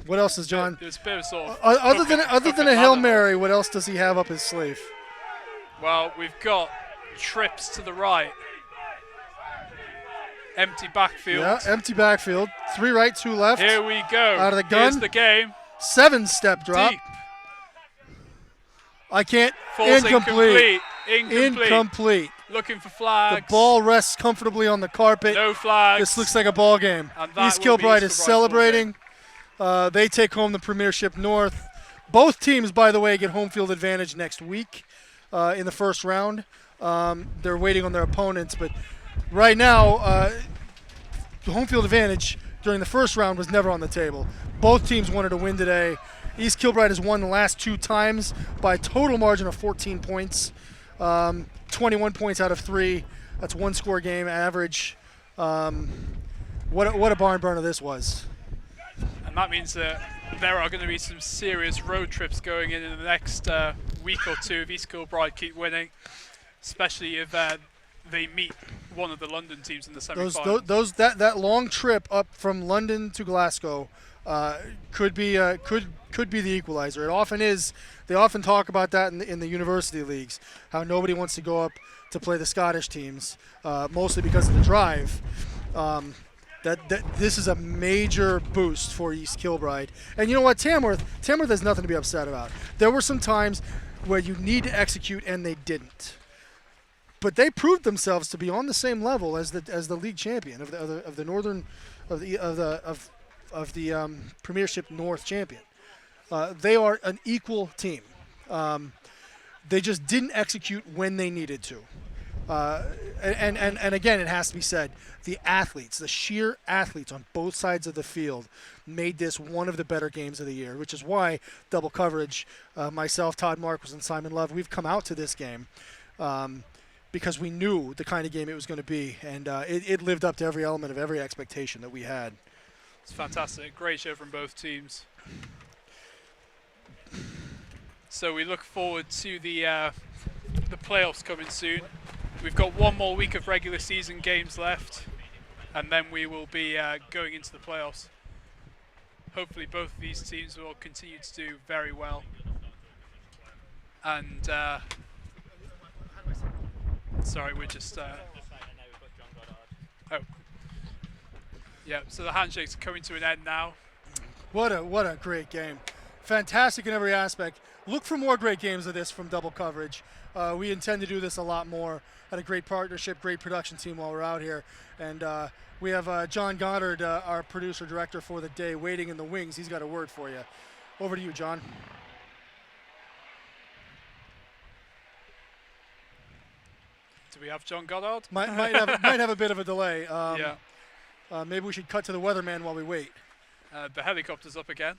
What else is John? It was a bit of sort of Other hook than and a Hail ladder. Mary, what else does he have up his sleeve? Well, we've got trips to the right. Empty backfield. Yeah, empty backfield. 3 right, 2 left. Here we go. Out of the gun. Here's the game. 7-step drop. Deep. I can't. Falls Incomplete. Incomplete. Looking for The flags. ball rests comfortably on the carpet. No flags. This looks like a ball game. And that East will be Kilbride East is Kilbride's celebrating. They take home the Premiership North. Both teams, by the way, get home field advantage next week. in the first round. They're waiting on their opponents, but right now, the home field advantage during the first round was never on the table. Both teams wanted to win today. East Kilbride has won the last 2 times by a total margin of 14 points, 21 points out of 3. That's 1-score game average. What a barn burner this was. And that means that there are going to be some serious road trips going in the next week or two if East Kilbride keep winning, especially if they meet one of the London teams in the semi-finals. That long trip up from London to Glasgow could be the equalizer. It often is. They often talk about that in the university leagues, how nobody wants to go up to play the Scottish teams, mostly because of the drive. This is a major boost for East Kilbride. And you know what, Tamworth has nothing to be upset about. There were some times where you need to execute and they didn't. But they proved themselves to be on the same level as the league champion of the Northern of the Premiership North champion. They are an equal team. They just didn't execute when they needed to. And again, it has to be said, the sheer athletes on both sides of the field made this one of the better games of the year, which is why Double Coverage, myself, Todd Marquis, and Simon Love, we've come out to this game because we knew the kind of game it was going to be, and it lived up to every element of every expectation that we had. It's fantastic. Great show from both teams. So we look forward to the playoffs coming soon. We've got one more week of regular season games left, and then we will be going into the playoffs. Hopefully both of these teams will continue to do very well. And sorry, we're just yeah, so the handshakes are coming to an end now. What a great game. Fantastic in every aspect. Look for more great games of this from Double Coverage. We intend to do this a lot more. Had a great partnership, great production team while we're out here. And we have John Goddard, our producer-director for the day, waiting in the wings. He's got a word for you. Over to you, John. Do we have John Goddard? Might have a bit of a delay. Yeah. Maybe we should cut to the weatherman while we wait. The helicopter's up again.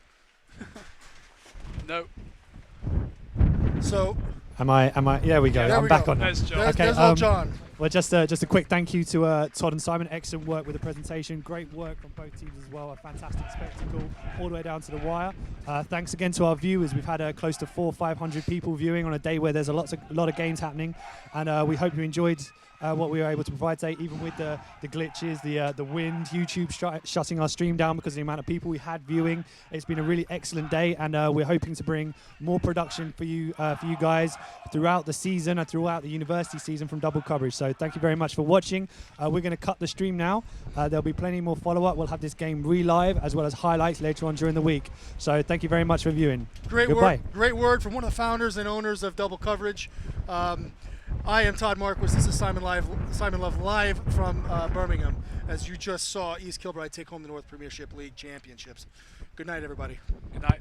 No. So. Am I? Yeah, we go. There I'm we back go. on now. There's John. There's old John. Well, just a quick thank you to Todd and Simon. Excellent work with the presentation. Great work from both teams as well. A fantastic spectacle all the way down to the wire. Thanks again to our viewers. We've had close to 400 or 500 people viewing on a day where there's a lot of games happening, and we hope you enjoyed what we were able to provide today, even with the glitches, the wind, YouTube shutting our stream down because of the amount of people we had viewing. It's been a really excellent day, and we're hoping to bring more production for you guys throughout the season and throughout the university season from Double Coverage. So thank you very much for watching. We're going to cut the stream now. There'll be plenty more follow-up. We'll have this game re-live as well as highlights later on during the week. So thank you very much for viewing. Goodbye. Great word from one of the founders and owners of Double Coverage. I am Todd Marquis. This is Simon Love live from Birmingham, as you just saw East Kilbride take home the North Premiership League Championships. Good night, everybody. Good night.